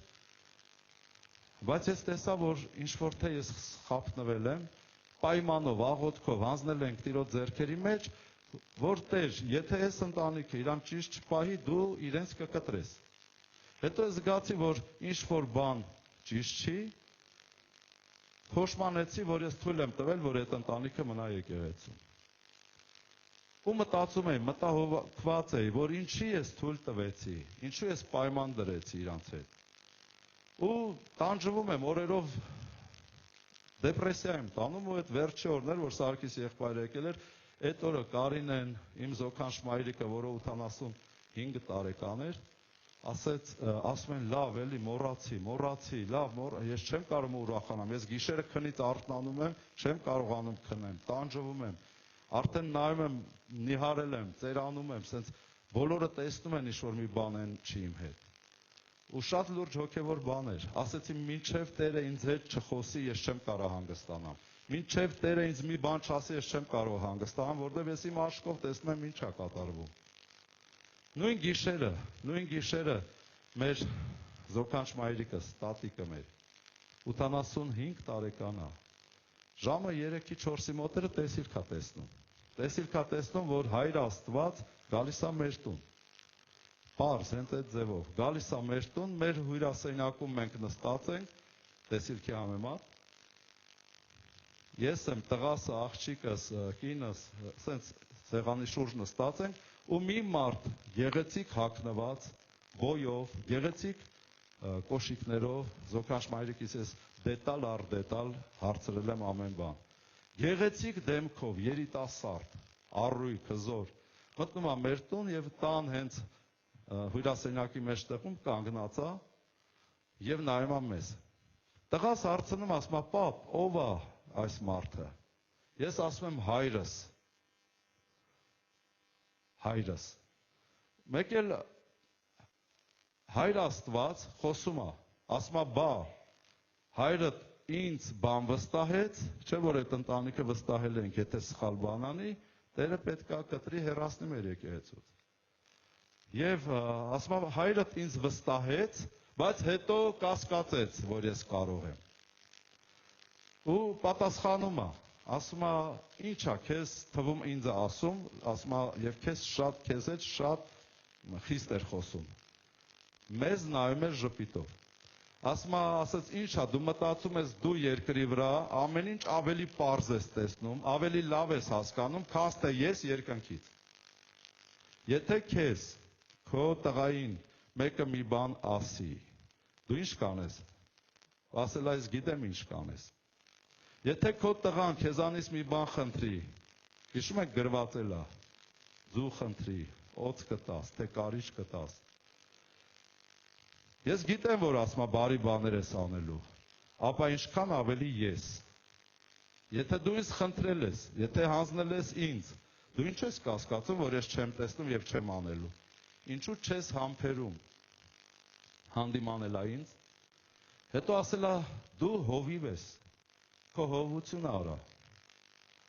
բայց ես տեսա, որ ինչ որ թե ես խափնվել եմ, պայմանով, աղոթքով հանձնել ենք Տիրոջ ձեռքերի մեջ, որ Տեր, եթե այս ընտանիքը իրան ճիշտ չպահի, դու իրենց կկտրես։ Հետո ես զգացի, որ ինչ որ բան ճիշտ չի, փոշմանեցի, որ ես թույլ եմ տվել, որ այդ ընտանիքը մնա եկեղեցում։ Ու մտածում եմ, մտահոգված էի, որ ինչի ես թույլ տվեցի, ինչու ես պայման դրեցի իրանց հետ։ Ու տանջվում եմ օրերով դեպրեսիա եմ տանում, ու այդ վերջի օրներ, որ Սարգիս եղբայրը եկել էր, այդ օրը Կարինեն, իմ զոքանչ մայրիկը, որը 85 տարեկան էր, ասում են լավ, էլի մոռացի, լավ, ես չեմ կարող ուրախանամ, ես գիշերը քնից արթնանում եմ, չեմ կարողանում քնեմ, տանջվում եմ, արդեն նայում եմ, նիհարել եմ, ծերանում եմ, սենց բոլորը տեսնում են ինչ-որ մի բան են չի իմ հետ։ Ու շատ լուրջ հոգևոր բան էր, ասեցի մինչև Տերը ինձ հետ չխոսի, ես չեմ կարող հանգստանամ, մինչև Տերը ինձ մի բան չասի, ես չեմ կարող հանգստանամ, որովհետև ես իմ աչքով տեսնում եմ ինչ է կատարվում։ Նույն գիշերը մեր զոքանչ մայրիկս, տատիկը մեր, 85 տարեկան է, ժամը 3-ի 4-ի մոտերը տեսիլք է տեսնում, որ Հայր Աստված գալիս է մեր տուն, պարզ, հենց այդ ձևով, գալիս է մեր տուն, մեր հյուրասենյակում մենք նստած ենք, տեսիլքի համեմատ, ես եմ, տղասը, աղջիկս, կինս, սենց սեղանի շուրջ նստած ենք, ու մի մարդ գեղեցիկ հագնված, բոյով, գեղեցիկ կոշիկներով, զոքանչ մայրիկիս ես դետալ առ դետալ հարցրել եմ ամեն բան։ Գեղեցիկ դեմքով, երիտասարդ, առույգ, հզոր, մտնում է մեր տուն եւ տան հենց հյուրասենյակի մեջտեղում կանգնած է եւ նայում է մեզ։ Տղաս հարցնում, ասում է, պապ, ով է այս մարդը։ Ես ասում եմ հայրս։ մեկ էլ Հայր Աստված խոսում է, ասում է բա, հայրդ ինձ բան վստահեց, չէ որ այդ ընտանիքը վստահել ենք, եթե սխալ բան անի, Տերը պետք է կտրի հեռացնի մեր եկեղեցուց։ Եվ ասում է հայրդ ինձ վստահեց, բայց հետո կասկածեց, որ ես կարող եմ։ Ու պատասխանում է, ասում է ինչա քեզ թվում ինձ է ասում է եւ քեզ հետ շատ խիստ էր խոսում։ Մեզ նայում էր ժպիտով։ Ասում է, ասաց ինչա դու մտածում ես դու երկրի վրա ամեն ինչ ավելի պարզ ես տեսնում, ավելի լավ ես հասկանում, քան թե ես երկնքից։ Եթե քեզ քո տղային մեկը մի բան ասի, դու ինչ կանես։ Ասել այս գիտեմ ինչ կանես։ Եթե քո տղան քեզանից մի բան խնդրի, հիշում եք գրված է լա, ձու խնդրի, օծ կտաս, թե կարիճ կտաս։ Ես գիտեմ, որ ասում բարի բաներ ես անելու, ապա ինչքան ավելի ես։ Եթե դու ինձ խնդրել ես, եթե հանձնել ես ինձ, դու ինչ ես կասկածում, որ ես չեմ տեսնում եւ չեմ անելու։ Ինչու չես համբերում հանդիմանելա ինձ։ Հետո ասելա դու հովիվ ես, քո հովությունը արա։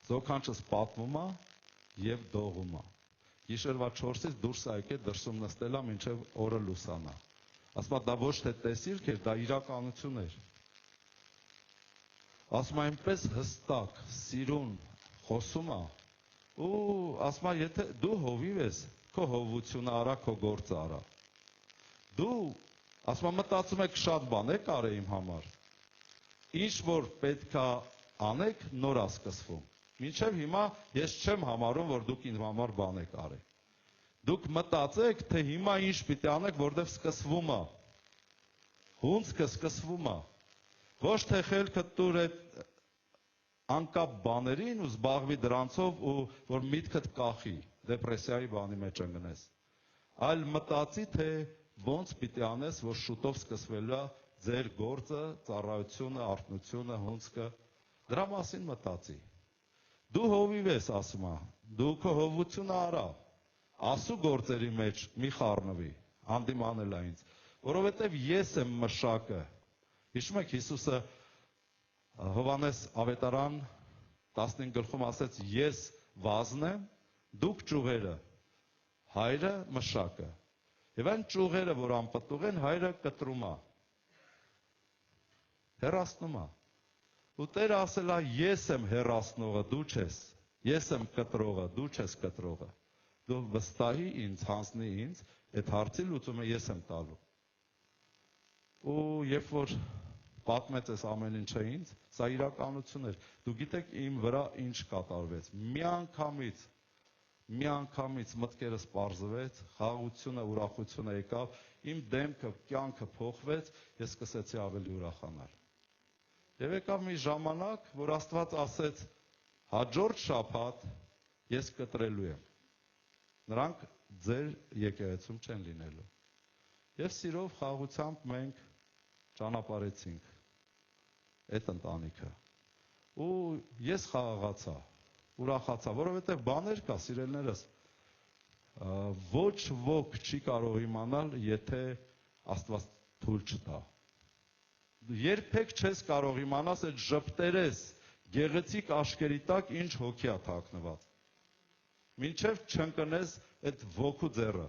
Զոքանչս պատմում է եւ դողում է։ Գիշերվա 4-ից դուրս է եկել դրսում նստելա մինչեւ օրը լուսանա։ Ասում է դա ոչ թե տեսիլք էր, դա իրականություն էր։ Ասում է այնպես հստակ, սիրուն խոսում է ու ասում է եթե դու հովիվ ես, քո հովությունը արա, քո գործը արա։ Դու ասում է մտածում եք շատ բան եք արել իմ համար։ Ինչ որ պետքա անեք, նոր է սկսվում։ Մինչև հիմա ես չեմ համարում, որ դուք ինձ համար բան եք արել։ Դուք մտածեք, թե հիմա ինչ պիտի անեք, որտեղ սկսվում է։ Հունցքը սկսվում է։ Ոչ թե խելքը տուր այդ անկապ բաներին ու զբաղվի դրանցով ու որ միտքդ կախի, դեպրեսիայի բանի մեջ ընկնես։ Այլ մտածի, թե ոնց պիտի անես, որ շուտով սկսվելու է ձեր գործը, ծառայությունը, արթնությունը, հունցքը։ Դրա մասին մտածի։ Դու հովիվ ես, ասում է, դու քո հովությունը արա։ Ասու գործերի մեջ մի խառնվի, հանդիմանել է ինձ, որովհետև ես եմ մշակը։ Հիշում եք Հիսուսը Հովհաննես ավետարան 15 գլխում ասեց ես վազն եմ, դուք ճյուղերը, հայրը մշակը։ Եվ այն ճյուղերը, որ անպտուղ են, հայրը կտրում է։ Հեռացնում է։ Ու Տերը ասել է ես եմ հեռացնողը, դու չես։ Ես եմ կտրողը, դու չես կտրողը։ Դու վստահի ինձ, հանձնի ինձ, այդ հարցի լուծումը ես եմ տալու։ Ու երբ որ պատմեց այս ամեն ինչը ինձ, սա իրականություն էր։ Դու գիտեք իմ վրա ինչ կատարվեց։ Միանգամից մտքերս պարզվեց, խաղաղությունը, ուրախությունը եկավ, իմ դեմքը, կյանքը փոխվեց, ես սկսեցի ավելի ուրախանալ։ Եվ եկավ մի ժամանակ, որ Աստված ասեց հաջորդ շաբաթ ես կտրելու եմ։ Նրանք ձեր եկեղեցում չեն լինելու։ Եվ սիրով խաղաղությամբ մենք ճանապարհեցինք այդ ընտանիքը։ Ու ես խաղաղացա, ուրախացա, որովհետև բաներ կա, սիրելիներս, ոչ ոք չի կարող իմանալ, եթե Աստված թույլ չտա։ Երբեք չես կարող իմանալ այդ ժպտերես գեղեցիկ աշկերի տակ ինչ հոգի է թաքնված։ Մինչև չընկնես այդ ոգու ձեռը,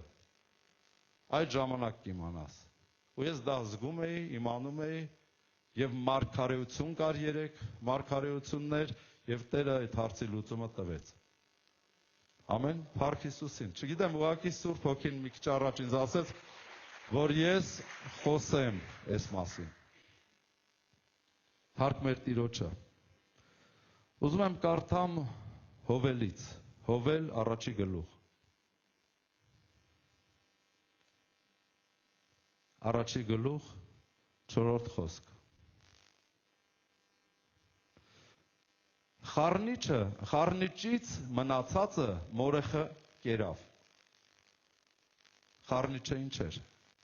այդ ժամանակ կիմանաս։ Ու ես դա զգում էի, իմանում էի, եւ մարգարեություն կար 3 մարգարեություններ, եւ Տերը այդ հարցի լուծումը տվեց։ Ամեն, Փառք Հիսուսին։ Չգիտեմ, ուղղակի Սուրբ Հոգին մի քիչ առաջ ինձ ասեց, որ ես խոսեմ այս մասին։ Թարք մեր Տիրոջը։ Ուզում եմ կարդամ Հովելից, Հովել առաջի գլուխ։ Առաջի գլուխ 4-րդ խոսք։ Խառնիճից մնացածը մորեխը կերավ։ Խառնիճը ինչ էր։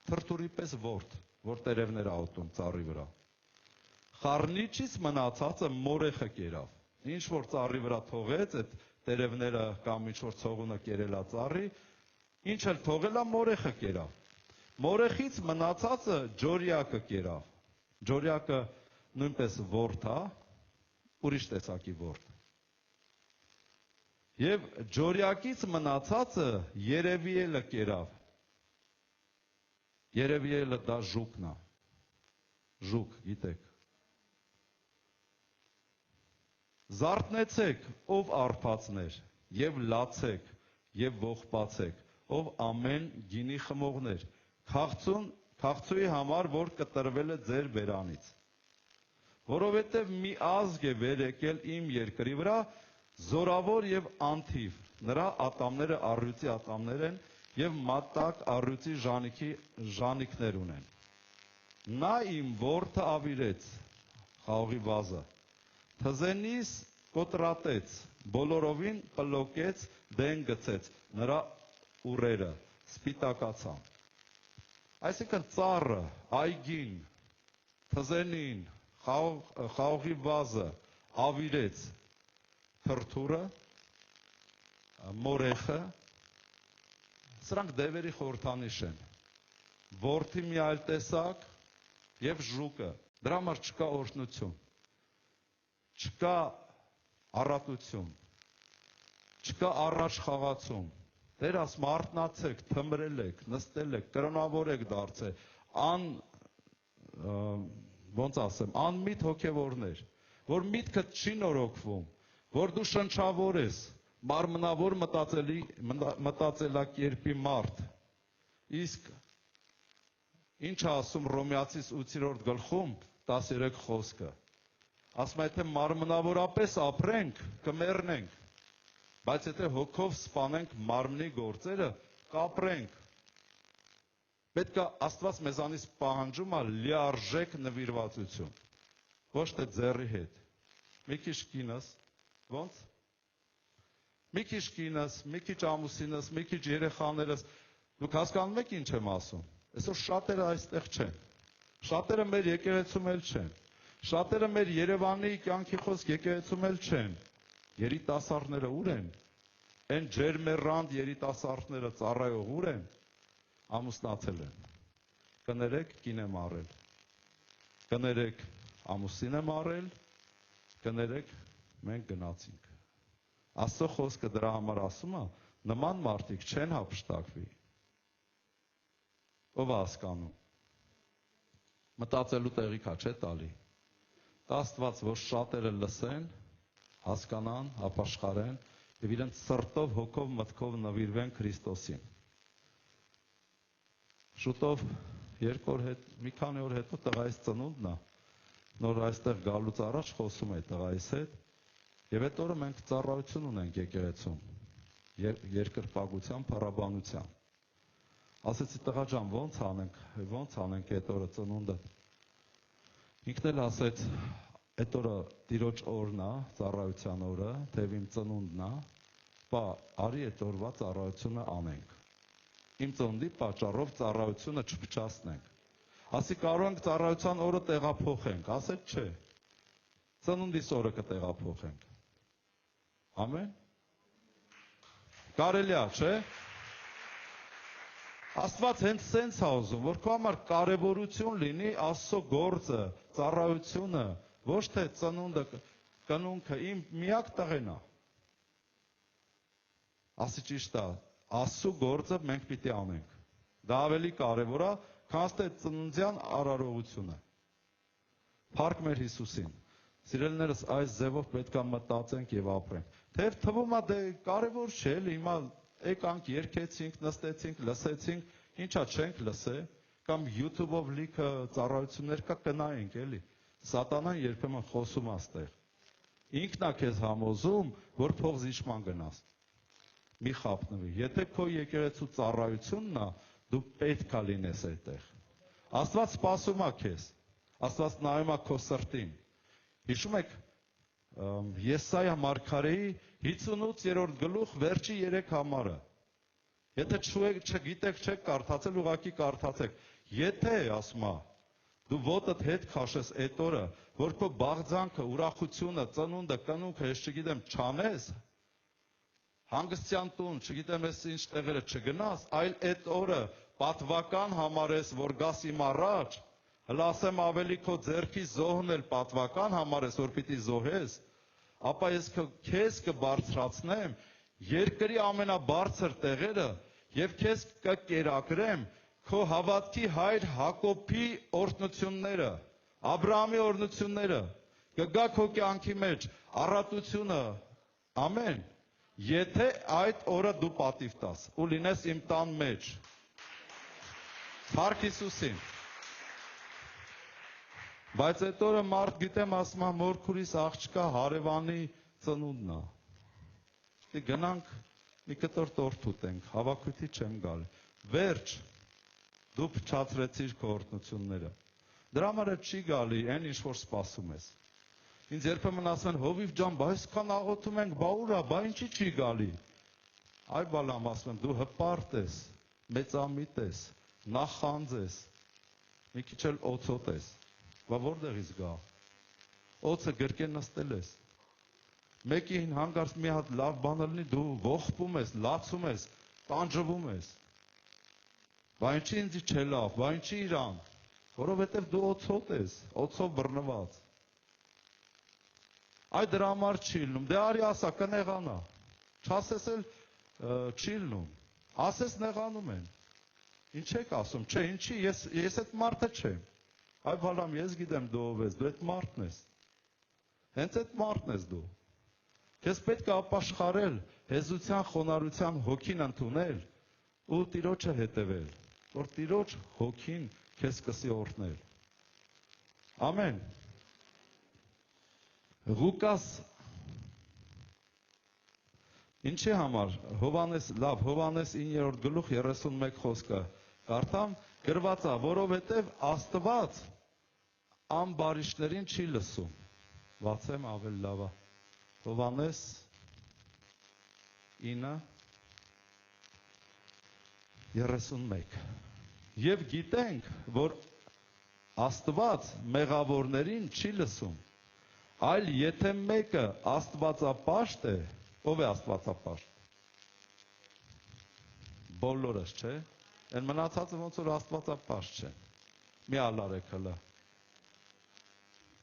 Թրթուրի պես ворդ, որ տերևներ աղտում ծառի վրա։ Խառնիճից մնացածը մորեխը կերավ։ Ինչ որ ծառի վրա թողեց, այդ տերևները կամ ինչ որ ցողունը կերելա ծառի, Ինչ էլ թողելա մորեխը կերավ։ Մորեխից մնացածը ջորյակը կերավ։ Ջորյակը նույնպես ворդ է, ուրիշ տեսակի ворդ։ Եվ ջորյակից մնացածը Երևիելը կերավ։ Երևիելը դա ժուկն է։ Ժուկ, գիտեք։ Զարթնեցեք, ով արփածներ, եւ լացեք, եւ ողբացեք, ով ամեն գինի խմողներ, քաղցուի համար, որ կտրվել է ձեր բերանից։ Որովհետև մի ազգ է վեր եկել իմ երկրի վրա, զորավոր եւ անթիվ, նրա ատամները առյուծի ատամներ են եւ մատակ առյուծի ժանիքներ ունեն։ Նա իմ որդը ավիրեց, խաղողի վազը, թզենիս կոտրատեց, բոլորովին պլոկեց, դեն գցեց, նրա ուռերը սպիտակացան։ Այսինքն ծառը, այգին, թզենին, խաղողի վազը ավիրեց, թրթուրը, մորեխը, սրանք դևերի խորհրդանիշ են, որդի մի այլ տեսակ և ժուկը, դրա համար չկա օրհնություն, չկա առատություն, չկա առաջ խաղացում, Տեր ասում արթնացեք, թմրել եք, նստել եք, կրոնավոր եք դարձել, ոնց ասեմ, անմիտ հոգևորներ, որ միտքդ չի նորոգվում, որ դու շնչավոր ես, մարմնավոր մտածելակերպի մարդ, իսկ ինչ ասում Հռոմեացիս 8-րդ գլխում 13 խոսքը, ասում է, եթե մարմնավորապես ապրենք, կմեռնենք, բայց եթե հոգով սպանենք մարմնի գործերը, կապրենք, պետք է Աստված մեզանից պահանջում է լիարժեք նվիրվածություն, ոչ թե ձեռի հետ, մի քիչ կինս, ոնց? Մի քիչ կինս, մի քիչ ամուսինս, մի քիչ երեխաներս, դուք հասկանում եք ինչ եմ ասում, այսօր շատերը այստեղ չեն, շատերը մեր եկեղեցում էլ չեն, շատերը մեր Երևանի կյանքի խոսք եկեղեցում էլ չեն, երիտասարդները ուր են, են ջերմեռանդ երիտասարդները ծառայող ուր են, ամուսնացել են, կներեք կին եմ առել, կներեք ամուսին եմ առել, կներեք մենք գնացինք, Աստծո խոսքը դրա համար ասում է, նման մարդիկ չեն հափշտակվի, ով է հասկանում, մտածելու տեղիք է չէ տալի, դա Աստված, որ շատերը լսեն, հասկանան, ապաշխարեն և իրենց սրտով, հոգով, մտքով նվիրվեն Քրիստոսին։ Շուտով մի քանի օր հետո տղայիս ծնունդն է, նոր այստեղ գալուց առաջ խոսում է տղայիս հետ, և այդ օրը մենք ծառայություն ունենք եկեղեցում, երկրպագության, փառաբանության։ Ասեցի տղա ջան, ոնց անենք այդ օրը ծնունդը։ Ինքն էլ ասեց, այդ օրը Տիրոջ օրն է, ծառայության օրը, թեև իմ ծնունդն է, բա արի այդ օրվա ծառայությունը անենք։ Իմ ծնունդի պատճառով ծառայությունը չփչացնենք։ Ասի կարող ենք ծառայության օրը տեղափոխենք, ասեց չէ։ Ծնունդիս օրը կտեղափոխենք։ Ամեն։ Կարելի է, չէ։ Աստված հենց սենց է ուզում, որ քո համար կարևորություն լինի Աստծո գործը, ծառայությունը, ոչ թե ծնունդը, կնունքը, իմ միակ տղեն է։ Ասի ճիշտ է, Աստծո գործը մենք պիտի անենք։ Դա ավելի կարևոր է, քան թե ծննդյան արարողությունը։ Փառք մեր Հիսուսին։ Սիրելիներս, այս ձևով պետք է մտածենք եւ ապրենք։ Թեև թվում է դե կարևոր չէ, հիմա եկանք, երգեցինք, նստեցինք, լսեցինք, ինչա չենք լսե, կամ YouTube-ով լիքը ծառայություններ կա կնայենք, էլի։ Սատանան երբեմն խոսում է այստեղ։ Ինքն է քեզ համոզում, որ փող զիջման գնաս։ Մի խափնվի։ Եթե քո եկեղեցու ծառայությունն է, դու պետք է լինես այդտեղ։ Աստված սպասում է քեզ։ Աստված նայում է քո սրտին։ Հիշում եք Եսայա մարգարեի 58-րդ գլուխ վերջի 3 համարը։ Եթե չգիտեք, չեք կարդացել, ուղղակի կարդացեք։ Եթե, ասում է, դու ոտդ հետ քաշես այդ օրը, որ քո բաղձանքը, ուրախությունը, ծնունդը, կնունքը, ես չգիտեմ, չանես, հանգստյան տուն, չգիտեմ ես ինչ տեղերը չգնաս, այլ այդ օրը պատվական համարես, որ գաս իմ առաջ, հլա ասեմ ավելի քո ձեռքի զոհն էլ պատվական համարես, որ պիտի զոհես, ապա ես քեզ կբարձրացնեմ երկրի ամենաբարձր տեղերը եւ քեզ կկերակրեմ քո հավատքի հայր Հակոբի օրհնությունները, Աբրահամի օրհնությունները, կգա քո կյանքի մեջ առատությունը, ամեն, եթե այդ օրը դու պատիվ տաս ու լինես իմ տան մեջ, Փառք Հիսուսին, բայց այդ օրը մարդ գիտեմ ասում է մորքուրիս աղջկա հարևանի ծնունդն է, գնանք մի կտոր տորթ ուտենք, հավաքույթի չեմ գալ, վերջ, դու փչացրեցիր քո օրհնությունները, դրա համար չի գալի այն ինչ որ սպասում ես, ինձ երբեմն ասում են հովիվ ջան, բա այսքան աղոթում ենք, բա ուր է, բա ինչի չի գալի, այ բալամ ասում եմ, դու հպարտ ես, մեծամիտ ես, նախանձ ես, մի քիչ էլ օծոտ ես, բա որտեղից գա, օծը գրկեն նստել ես, մեկին հանգարց մի հատ լավ բան լինի, դու ողբում ես, լացում ես, տանջվում ես, բա ինչի ինձ չէ լավ, բա ինչի իրան, որովհետև դու օծոտ ես, օծով բռնված, այ դրա համար չի լինում, դե արի ասա կնեղանա, չասես էլ չի լինում, ասես նեղանում են, ինչ եք ասում, չէ, ինչի, ես այդ մարդը չեմ, այ բալամ, ես գիտեմ դու ով ես, դու այդ մարդն ես, հենց այդ մարդն ես դու, քեզ պետք է ապաշխարել, հեզության, խոնարհության հոգին ընդունել ու Տիրոջը հետևել, որ Տիրոջ հոգին քեզ սկսի օրհնել, ամեն, Ղուկաս, ինչի համար, լավ, Հովանես 9-րդ գլուխ 31 խոսքը, կարդամ, գրված է, որովհետև Աստված ամբարիշտներին չի լսում, բացեմ ավելի լավ է, Հովանես 9:31 Եվ գիտենք, որ Աստված մեղավորներին չի լսում, այլ եթե մեկը աստվածապաշտ է, ով է աստվածապաշտ, բոլորս չէ, են մնացածը ոնց որ աստվածապաշտ չեն, մի ալարեք հլը,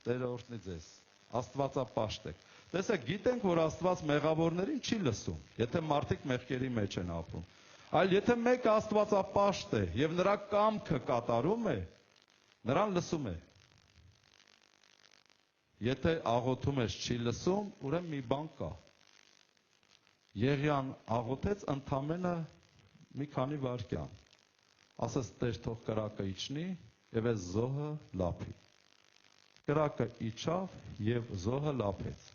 Տերը օրհնի ձեզ, աստվածապաշտ եք, տեսեք, գիտենք, որ Աստված մեղավորներին չի լսում, եթե մարդիկ մեղքերի մեջ են ապրում, այլ եթե մեկը աստվածապաշտ է և նրա կամքը կատարում է, նրան լսում է, եթե աղոթում ես չի լսում, ուրեմն մի բան կա, Եղիան աղոթեց ընդամենը մի քանի վայրկյան, ասաց Տեր թող կրակը իջնի և այս զոհը լափի, կրակը իջավ և զոհը լափեց,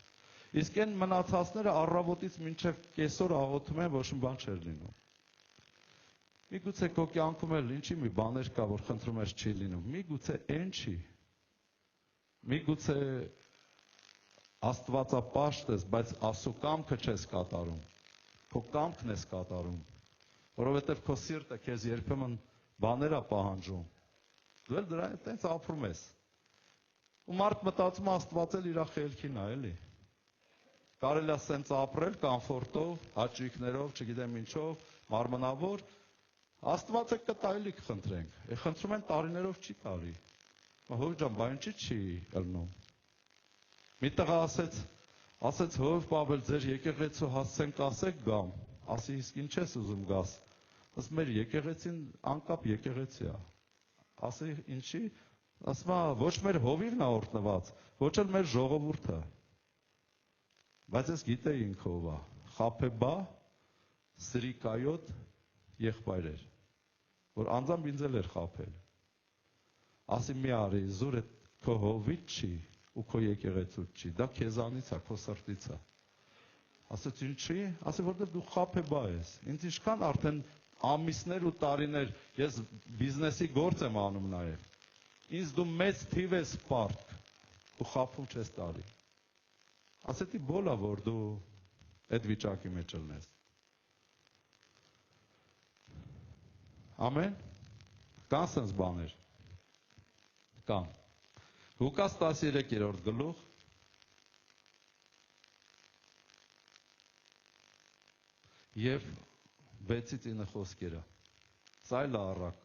իսկ այն մնացածները առավոտից մինչև կեսօր աղոթում են, ոչ մի բան չէր լինում, միգուցե քո կյանքում էլ ինչի մի բաներ կա, որ խնդրում ես չի լինում, միգուցե այն չի, միգուցե աստվածապաշտ ես, բայց Աստծո կամքը չես կատարում, քո կամքն ես կատարում, որովհետև քո սիրտը քեզ երբեմն բաներ է պահանջում, դու էլ դրա այդպես ապրում ես, ու մարդ մտածում Աստված էլ իր խելքին է, էլի, կարելի է սենց ապրել կոմֆորտով, հաճույքներով, չգիտեմ ինչով, մարմնավոր, Աստվածը կտա էլի կխնդրենք, խնդրում են տարիներով չի տարի, հով ջան, բա ինչի չի ըլնում, մի տղա ասեց հով Պավել ձեր եկեղեցու հասցենք ասեք գամ, ասի իսկ ինչ ես ուզում գաս, ասում մեր եկեղեցին անկապ եկեղեցի է, ասի ինչի, ասում ոչ մեր հովիվն է օրհնված, ոչ էլ մեր ժողովուրդը, բայց ես գիտեի ինքը ով է, Խաբեբա Սրիկայոտ եղբայր էր, որ անձամբ ինձ էլ էր խաբել, ասի մի արի, զուր է քո հովիտ չի, ու քո եկեղեցուց չի, դա քեզանից է, քո սրտից է, ասեց ինչի, ասի որտեղ դու խաբեբա ես, ինձ ինչքան արդեն ամիսներ ու տարիներ, ես բիզնեսի գործ եմ անում նաև, ինձ դու մեծ թիվ ես պարկ, ու խաբում չես տարի, ասեցի բոլա, որ դու այդ վիճակի մեջ ելնես, ամեն, կան սենց բաներ, կան, Ղուկաս 13-րդ գլուխ Եվ 6-ից 9 խոսքերը։ Սա էլ առակ։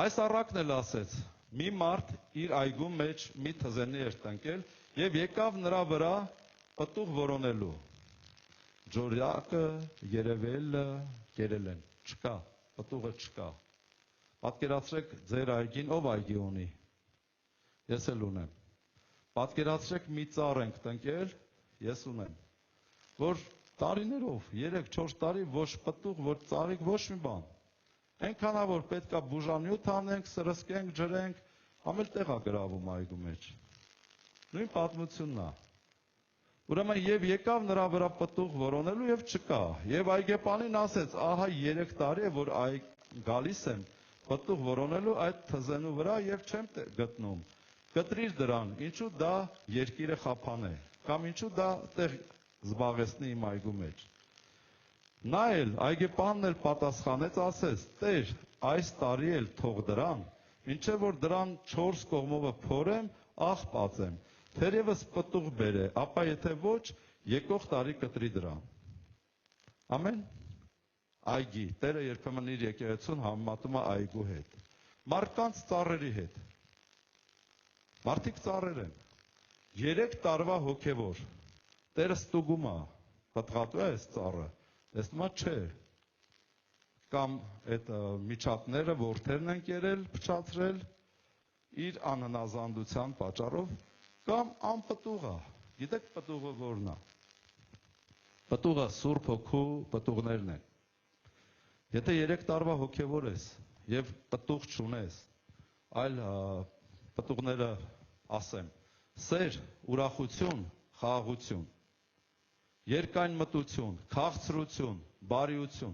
Այս առակն էլ ասեց. մի մարդ իր այգու մեջ մի թզենի էր տնկել եւ եկավ նրա վրա պտուղ որոնելու։ Ջորյակը, երևելը, կերել են։ Չկա, պտուղը չկա։ Պատկերացրեք ձեր այգին, ով այգի ունի։ Ես էլ ունեմ։ Պատկերացրեք մի ծառ ենք տնկել, ես ունեմ, որ տարիներով, 3-4 տարի ոչ պտուղ, ոչ ծաղիկ, ոչ մի բան։ Այնքանա որ պետքա բուժանյութ անենք, սրսկենք, ջրենք, ամել տեղա գրավում այգու մեջ։ Նույն պատմությունն է։ Ուրեմն եւ եկավ նրա վրա պտուղ որոնելու եւ չկա։ Եվ այգեպանին ասեց, ահա 3 տարի է որ գալիս եմ պտուղ որոնելու այդ թզենու վրա եւ չեմ գտնում։ Կտրիր դրան, ինչու դա երկիրը խափան է, կամ ինչու դա տեղ զբաղեցնի իմ այգու մեջ։ Նա էլ այգեպանն էլ պատասխանեց, ասեց. Տեր, այս տարի էլ թող դրան, ինչեւ որ դրան 4 կողմովը փորեմ, աղ պածեմ, թերևս պտուղ բերե, ապա եթե ոչ, եկող տարի կտրի դրան։ Ամեն։ Այգի, Տերը երբեմն իր եկեղեցուն համեմատում է այգու հետ։ Մարդկանց ծառերի հետ։ Մարդիկ ծառեր են։ 3 տարվա հոգևոր։ Տերը ստուգում է, պատղատու է այս ծառը, տեսնում է չէ։ Կամ այդ միջատները որդերն են կերել, փչացրել իր անհնազանդության պատճառով, կամ անպտուղ է։ Գիտեք պտուղը որն է։ Պտուղը Սուրբ Հոգու պտուղներն են։ Եթե 3 տարվա հոգևոր ես եւ պտուղ չունես, այլ պտուղները ասեմ, սեր, ուրախություն, խաղաղություն, երկայն մտություն, քաղցրություն, բարիություն,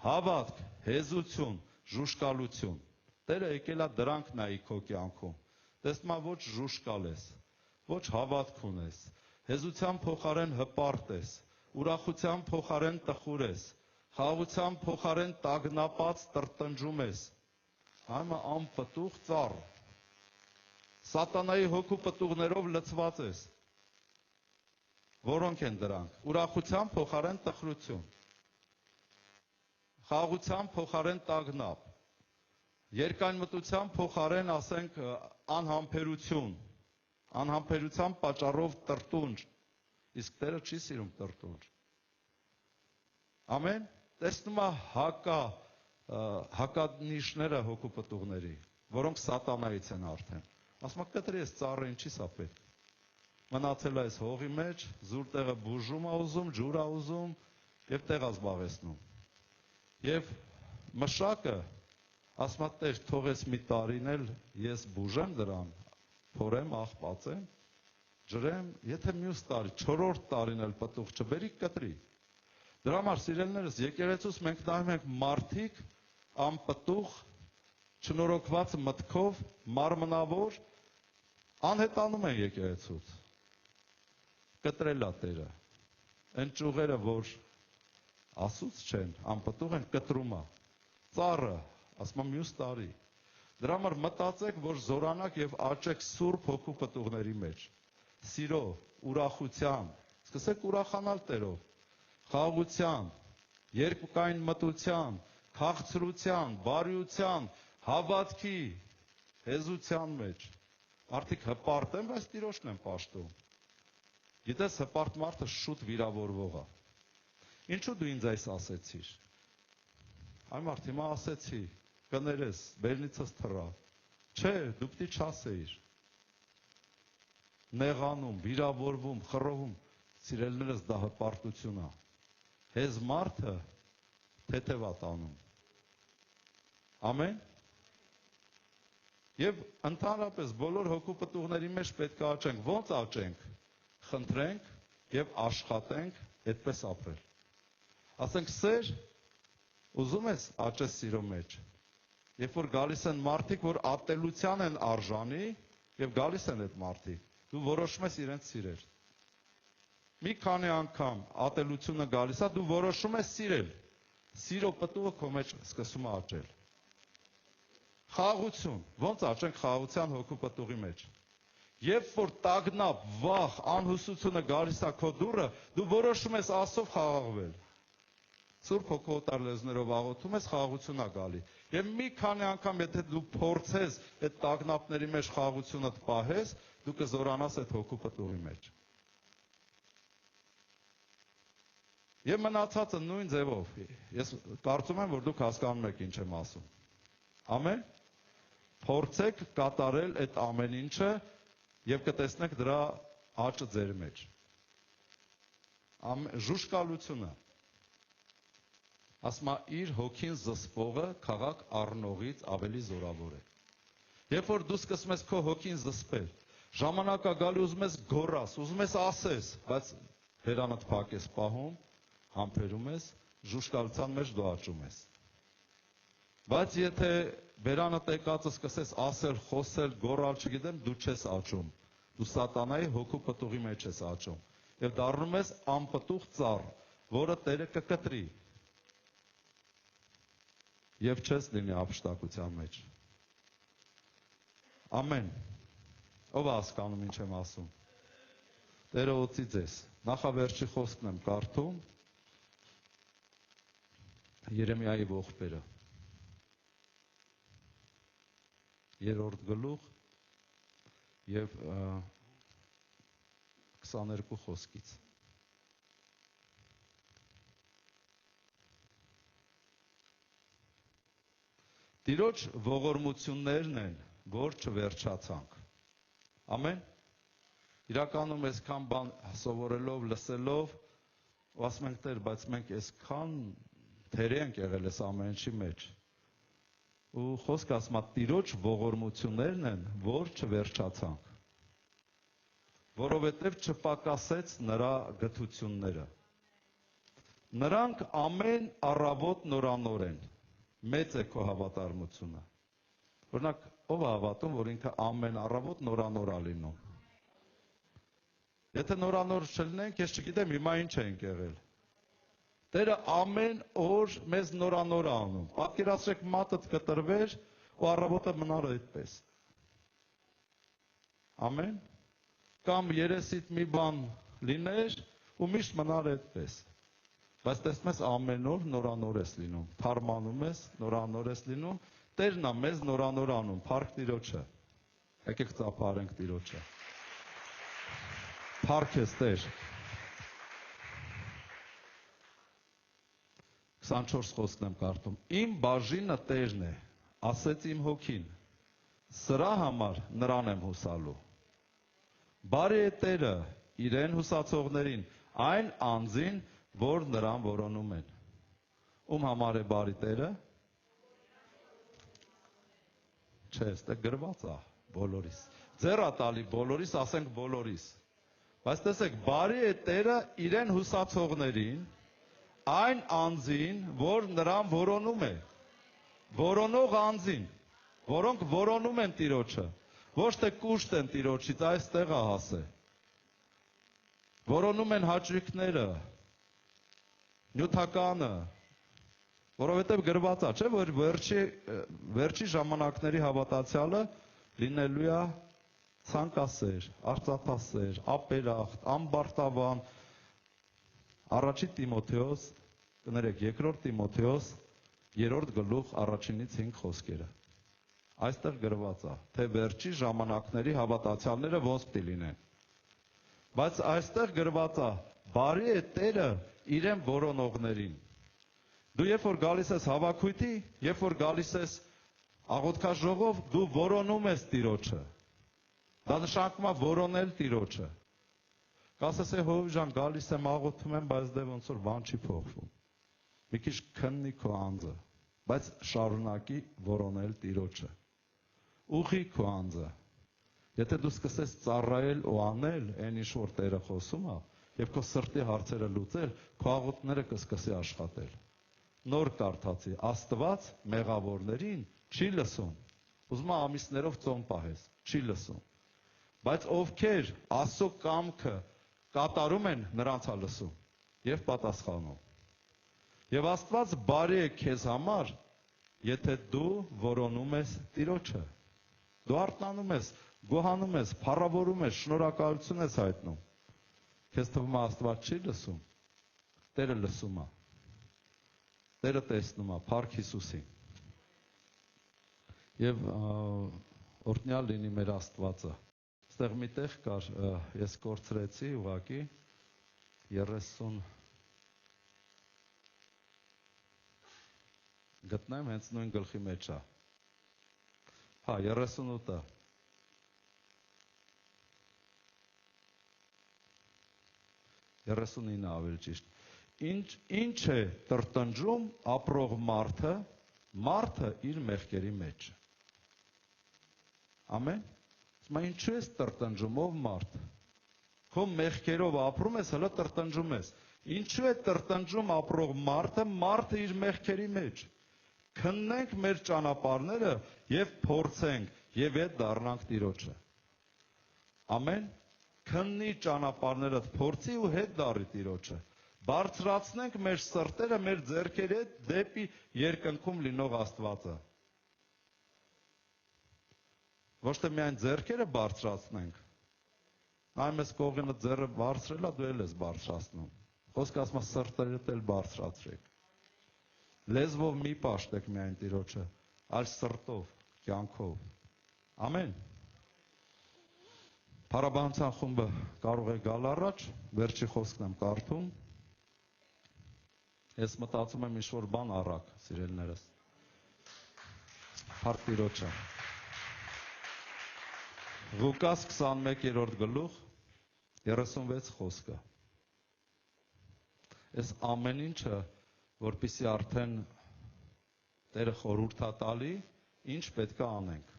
հավատք, հեզություն, ժուշկալություն։ Տերը եկել է դրանք նայի քո կյանքում։ Տեսնում ես ոչ ժուշկալ ես, ոչ հավատք ունես, հեզության փոխարեն հպարտ ես, ուրախության փոխարեն տխուր ես, խաղաղության փոխարեն տագնապած տրտնջում ես։ Համա անպտուղ ծառ։ Սատանայի հոգու պտուղներով լցված ես։ Որոնք են դրանք։ Ուրախության փոխարեն տխրություն։ Խաղաղության փոխարեն տագնապ, երկայնմտության փոխարեն ասենք անհամբերություն, անհամբերության պատճառով տրտունջ, իսկ Տերը չի սիրում տրտունջ։ Ամեն, տեսնում է հականիշները հոգու պտուղների, որոնք սատանայից են արդեն։ Ասում է կտրի ես ծառը ինչի սա պետք։ Մնացել է այս հողի մեջ, զուր տեղը բուժում է ուզում, ջուր է ուզում եւ տեղ է զբաղեցնում։ Եվ մշակը ասում է Տեր, թող ես մի տարին էլ ես բուժեմ դրան, փորեմ, աղբացեմ, ջրեմ, եթե մյուս տարի, 4-րդ տարին էլ պտուղ չբերի, կտրի։ Դրա համար սիրելիներս, եկեղեցուց մենք նայում ենք մարդիկ անպտուղ, չնորոգված մտքով, մարմնավոր անհետանում են եկեղեցուց։ Կտրել է Տերը։ Այն ճյուղերը, որ ասուց չեն, անպտուղ են, կտրում է։ Ծառը, ասում եմ մյուս տարի։ Դրա համար մտածեք, որ զորանաք եւ աճեք Սուրբ Հոգու պտուղների մեջ։ Սիրո, ուրախության, սկսեք ուրախանալ Տերով, խաղաղության, երկկային մտության, քաղցրության, բարիության, հավատքի, հեզության մեջ։ Մարդիկ հպարտ են, բայց Տիրոջն են պաշտում։ Գիտես, հպարտ մարդը շուտ վիրավորվող է։ Ինչու դու ինձ այս ասեցիր։ Այ մարդ, հիմա ասեցի, կներես, բերնիցս թռա։ Չէ, դու պիտի չասեիր։ Նեղանում, վիրավորվում, խռովում, սիրելիներս դա հպարտություն է։ Հեզ մարդը թեթև է տանում։ Ամեն։ Եվ ընդհանրապես բոլոր հոգու պտուղների մեջ պետք է աճենք։ Ո՞նց աճենք։ Խնդրենք եւ աշխատենք այդպես ապրել։ Ասենք սեր, ուզում ես աճես սիրո մեջ։ Երբ որ գալիս են մարդիկ, որ ատելության են արժանի, եւ գալիս են այդ մարդիկ, դու որոշում ես իրենց սիրել։ Մի քանի անգամ ատելությունը գալիս է, դու որոշում ես սիրել։ Սիրո պտուղը քո մեջ սկսում է աճել։ Խաղաղություն, ո՞նց աճենք խաղաղության հոգու պտուղի մեջ։ Երբ որ տագնապ, վախ, անհուսությունը գալիս է քո դուռը, դու որոշում ես Աստծով խաղաղվել։ Սուրբ Հոգու օտար լեզուներով աղոթում ես, խաղաղություն է գալի։ Եվ մի քանի անգամ, եթե դու փորձես այդ տագնապների մեջ խաղաղությունդ պահես, դու կզորանաս այդ հոգու պտուղի մեջ։ Եվ մնացածը նույն ձևով։ Ես կարծում եմ, որ դուք հասկանում եք ինչ եմ ասում։ Ամեն։ Փորձեք կատարել այդ ամեն ինչը եւ կտեսնեք դրա աճը ձեր մեջ։ Ժուշկալությունը։ Ասма իր հոգին զսպողը քաղաք առնողից ավելի զորավոր է։ Երբ որ դու սկսում ես քո հոգին զսպել, ժամանակա գալի ուզում ես գոռաս, ուզում ես ասես, բայց բերանդ փակ ես պահում, համբերում ես, ժուշկալության մեջ դու աճում ես։ Բայց եթե բերանդ եկածը սկսես ասել, խոսել, գոռալ, չգիտեմ, դու չես աճում։ Դու սատանայի հոգու պտուղի մեջ ես աճում։ Եվ դառնում ես անպտուղ ծառ, որը Տերը կկտրի։ Եվ չես լինի ապշտակության մեջ։ Ամեն։ Ով է հասկանում ինչ եմ ասում։ Տերը օծի ձեզ։ Նախավերջի խոսքն եմ կարդում։ Երեմիայի ողբերը։ 3-րդ գլուխ եւ 22 խոսքից։ Տիրոջ ողորմություններն են, որ չվերջացանք։ Ամեն։ Իրականում այսքան բան սովորելով, լսելով, ու ասում ենք Տեր, բայց մենք այսքան թերի ենք եղել այս ամեն ինչի մեջ։ Ու խոսքը ասում է Տիրոջ ողորմություններն են, որ չվերջացանք։ Որովհետև չպակասեց նրա գթությունները։ Նրանք ամեն առավոտ նորանոր են։ Մեծ է քո հավատարմությունը։ Օրինակ, ով է հավատում, որ ինքը ամեն առավոտ նորանոր է լինում։ Եթե նորանոր չլինենք, ես չգիտեմ հիմա ինչ ենք եղել։ Տերը ամեն օր մեզ նորանոր է անում։ Պատկերացրեք մատդ կտրվեր ու առավոտը մնար այդպես։ Ամեն։ Կամ երեսիդ մի բան լիներ ու միշտ մնար այդպես։ Բայց տեսնում ես ամեն օր նորանոր ես լինում, թարմանում ես, նորանոր ես լինում, Տերն է մեզ նորանոր անում, փառք Տիրոջը։ Եկեք ծափարենք Տիրոջը։ Փառք ես Տեր։ 24 խոսքն եմ կարդում։ Իմ բաժինը Տերն է, ասեց իմ հոգին, սրա համար նրան եմ հուսալու։ Բարի է Տերը իրեն հուսացողներին, այն անձին, որ նրան որոնում են։ Ում համար է բարի Տերը։ Չէ, ստե գրված է բոլորիս։ Ձեռ է տալի բոլորիս, ասենք բոլորիս։ Բայց տեսեք, բարի է Տերը իրեն հուսացողներին, այն անձին, որ նրան որոնում է։ Որոնող անձին, որոնք որոնում են Տիրոջը, ոչ թե կուշտ են Տիրոջից, այստեղ է հասե։ Որոնում են հաճույքները, նյութականը, որովհետև գրված է, չէ, որ վերջի ժամանակների հավատացյալը լինելու է ցանկասեր, արծաթասեր, ապերախտ, ամբարտավան, առաջի Տիմոթեոս, կներեք, երկրորդ Տիմոթեոս, 3-րդ գլուխ 1-ից 5 խոսքերը։ Այստեղ գրված է, թե վերջի ժամանակների հավատացյալները ոնց պիտի լինեն։ Բայց այստեղ գրված է, բարի է Տերը իրեն որոնողներին։ Դու երբ որ գալիս ես հավաքույթի, երբ որ գալիս ես աղոթքաժողով, դու որոնում ես Տիրոջը։ Դա նշանակում է որոնել Տիրոջը։ Կասես է Հովիվ ջան, գալիս եմ աղոթում եմ, բայց դե ոնց որ բան չի փոխվում։ Մի քիչ քննի քո անձը, բայց շարունակի որոնել Տիրոջը։ Ուղղի քո անձը։ Եթե դու սկսես ծառայել ու անել այն ինչ որ Տերը խոսում է, եւ քո սրտի հարցերը լուծել, քո աղոթքները կսկսի աշխատել։ Նոր կարդացի, Աստված մեղավորներին չի լսում։ Ուզում եմ ամիսներով ծոմ պահես, չի լսում։ Բայց ովքեր Աստծո կամքը կատարում են, նրանց է լսում եւ պատասխանում։ Եվ Աստված բարի է քեզ համար, եթե դու որոնում ես Տիրոջը։ Դու արթնանում ես, գոհանում ես, փառավորում ես, շնորհակալություն ես հայտնում։ Քեզ թվում է Աստված չի լսում։ Տերը լսում է։ Տերը տեսնում է, փառք Հիսուսին։ Եվ օրհնյալ լինի մեր Աստվածը։ Այստեղ մի տեղ կար, ես կորցրեցի ուղղակի 30 գտնեմ հենց նույն գլխի մեջ է։ Հա, 38-ը։ Երեսունինը ավելի ճիշտ։ Ինչ է տրտնջում ապրող մարդը իր մեղքերի մեջ։ Ամեն։ Իսկ ինչու ես տրտնջում, ով մարդ։ Քո մեղքերով ապրում ես, հələ տրտնջում ես։ Ինչու է տրտնջում ապրող մարդը իր մեղքերի մեջ։ Քննենք մեր ճանապարհները եւ փորձենք եւ հետ դառնանք Տիրոջը։ Ամեն։ Քննի ճանապարհներդ, փորձի ու հետ դառի Տիրոջը։ Բարձրացնենք մեր սրտերը, մեր ձեռքերի հետ դեպի երկնքում լինող Աստվածը։ Ոչ թե միայն ձեռքերը բարձրացնենք։ Այն մեզ կողինը ձեռը բարձրելա, դու էլ ես բարձրացնում։ Խոսքը ասում է սրտերդ էլ բարձրացրեք։ Լեզվով մի պաշտեք միայն Տիրոջը, այլ սրտով, կյանքով։ Ամեն։ Փառաբանության խումբը կարող է գալ առաջ, վերջի խոսքն եմ կարդում։ Ես մտածում եմ ինչ-որ բան առակ, սիրելիներս։ Փառք Տիրոջը։ Ղուկաս 21-րդ գլուխ 36 խոսքը։ Այս ամեն ինչը, որպեսզի արդեն Տերը խորհուրդ է տալի, ինչ պետք է անենք։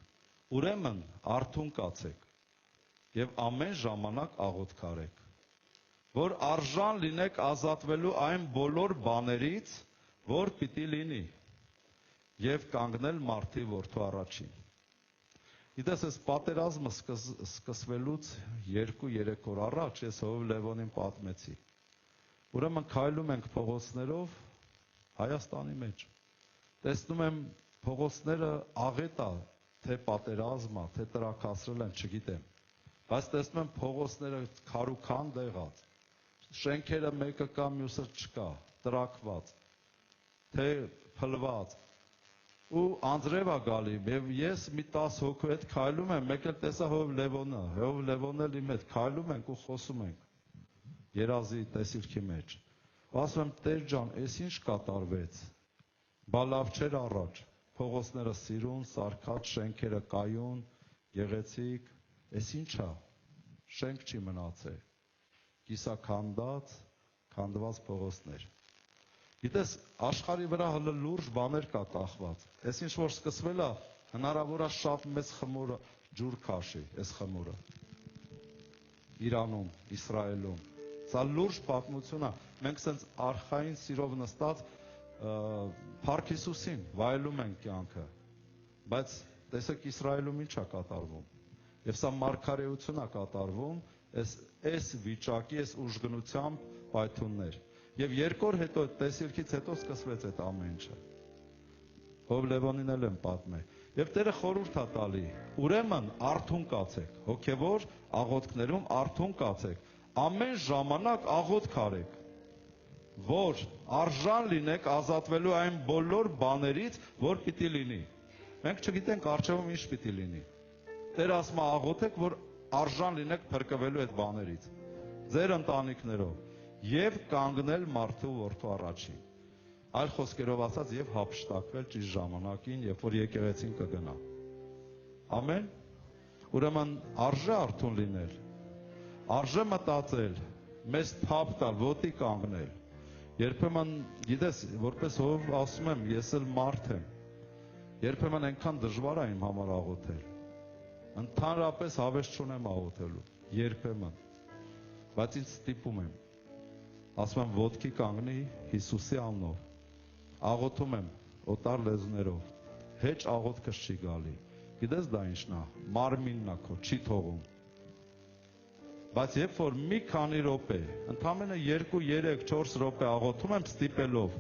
Ուրեմն արթուն կացեք եւ ամեն ժամանակ աղոթք արեք, որ արժան լինեք ազատվելու այն բոլոր բաներից, որ պիտի լինի, եւ կանգնել մարդի որդու առաջին։ Գիտես, այս պատերազմը սկսվելուց 2-3 օր առաջ ես Հովիվ Լևոնին պատմեցի։ Ուրեմն քայլում ենք փողոցներով Հայաստանի մեջ։ Տեսնում եմ փողոցները աղետ է, թե պատերազմա, թե տրաքացրել են, չգիտեմ։ Բայց տեսնում եմ փողոցները քարուքան դեղած։ Շենքերը մեկը կա, մյուսը չկա, տրաքված, թե փլված։ Ու անձրև է գալի, եւ ես մի 10 հոգու հետ քայլում եմ, մեկ էլ տեսա Հովիվ Լևոնը, Հովիվ Լևոնն էլ իմ հետ քայլում ենք ու խոսում ենք։ Երազի տեսիլքի մեջ։ Ասում եմ, Տեր ջան, այս ինչ կատարվեց։ Բա լավ չէր առաջ, փողոցները սիրուն, սարքած, շենքերը կայուն, գեղեցիկ, այս ինչ է, շենք չի մնացել, կիսաքանդած, քանդված փողոցներ։ Գիտես, աշխարհի վրա հələ լուրջ բաներ կա կախված, այս ինչ որ սկսվել է, հնարավոր է շատ մեծ խմորը ջուր քաշի, այս խմորը, Իրանում, Իսրայելում, սա լուրջ պատմություն է, մենք սենց արխային սիրով նստած Փառք Հիսուսին, վայելում ենք կյանքը, բայց տեսեք Իսրայելում ինչ է կատարվում, եւ սա մարգարեություն է կատարվում, այս վիճակի, այս ուժգնությամբ պայթուններ, եւ 2 օր հետո, տեսիլքից հետո սկսվեց այդ ամեն ինչը, Հովիվ Լևոնին էլ եմ պատմել, եւ Տերը խորհուրդ է տալի, ուրեմն արթուն կացեք, հոգեվոր աղոթքներում արթուն կացեք, ամեն ժամանակ աղոթք արեք, որ արժան լինեք ազատվելու այն բոլոր բաներից, որ պիտի լինի։ Մենք չգիտենք առջևում ինչ պիտի լինի։ Տերը ասում է աղոթեք, որ արժան լինեք փրկվելու այդ բաներից։ Ձեր ընտանիքներով եւ կանգնել մարդու որդու առաջին։ Այլ խոսքերով ասած եւ հափշտակվել ճիշտ ժամանակին, երբ որ եկեղեցին կգնա։ Ամեն։ Ուրեմն արժե արթուն լինել։ Արժե մտածել, մեզ թափ տալ, ոտի կանգնել։ Երբեմն, գիտես, որպես Հովիվ ասում եմ, ես էլ մարդ եմ։ Երբեմն այնքան դժվար է իմ համար աղոթել։ Ընդհանրապես հավես չունեմ աղոթելու, երբեմն։ Բայց ինձ ստիպում եմ։ Ասում եմ ոտքի կանգնի Հիսուսի անունով։ Աղոթում եմ օտար լեզուներով։ Հեչ աղոթքս չի գալի։ Գիտես դա ինչն է, մարմինն է քո, չի թողում։ Բայց երբ որ մի քանի րոպե, ընդամենը 2, 3, 4 րոպե աղոթում եմ ստիպելով,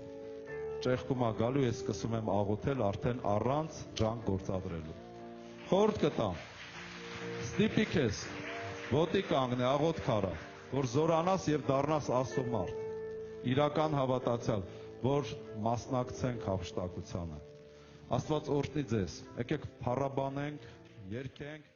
ճեղքում է գալու, ես սկսում եմ աղոթել արդեն առանց ջանք գործադրելու։ Խորհուրդ կտամ, ստիպի քեզ ոտի կանգնի աղոտ քարա, որ զորանաս եւ դառնաս Աստծո մարդ, իրական հավատացյալ, որ մասնակցենք հափշտակությանը։ Աստված օրհնի ձեզ։ Եկեք փառաբանենք, երգենք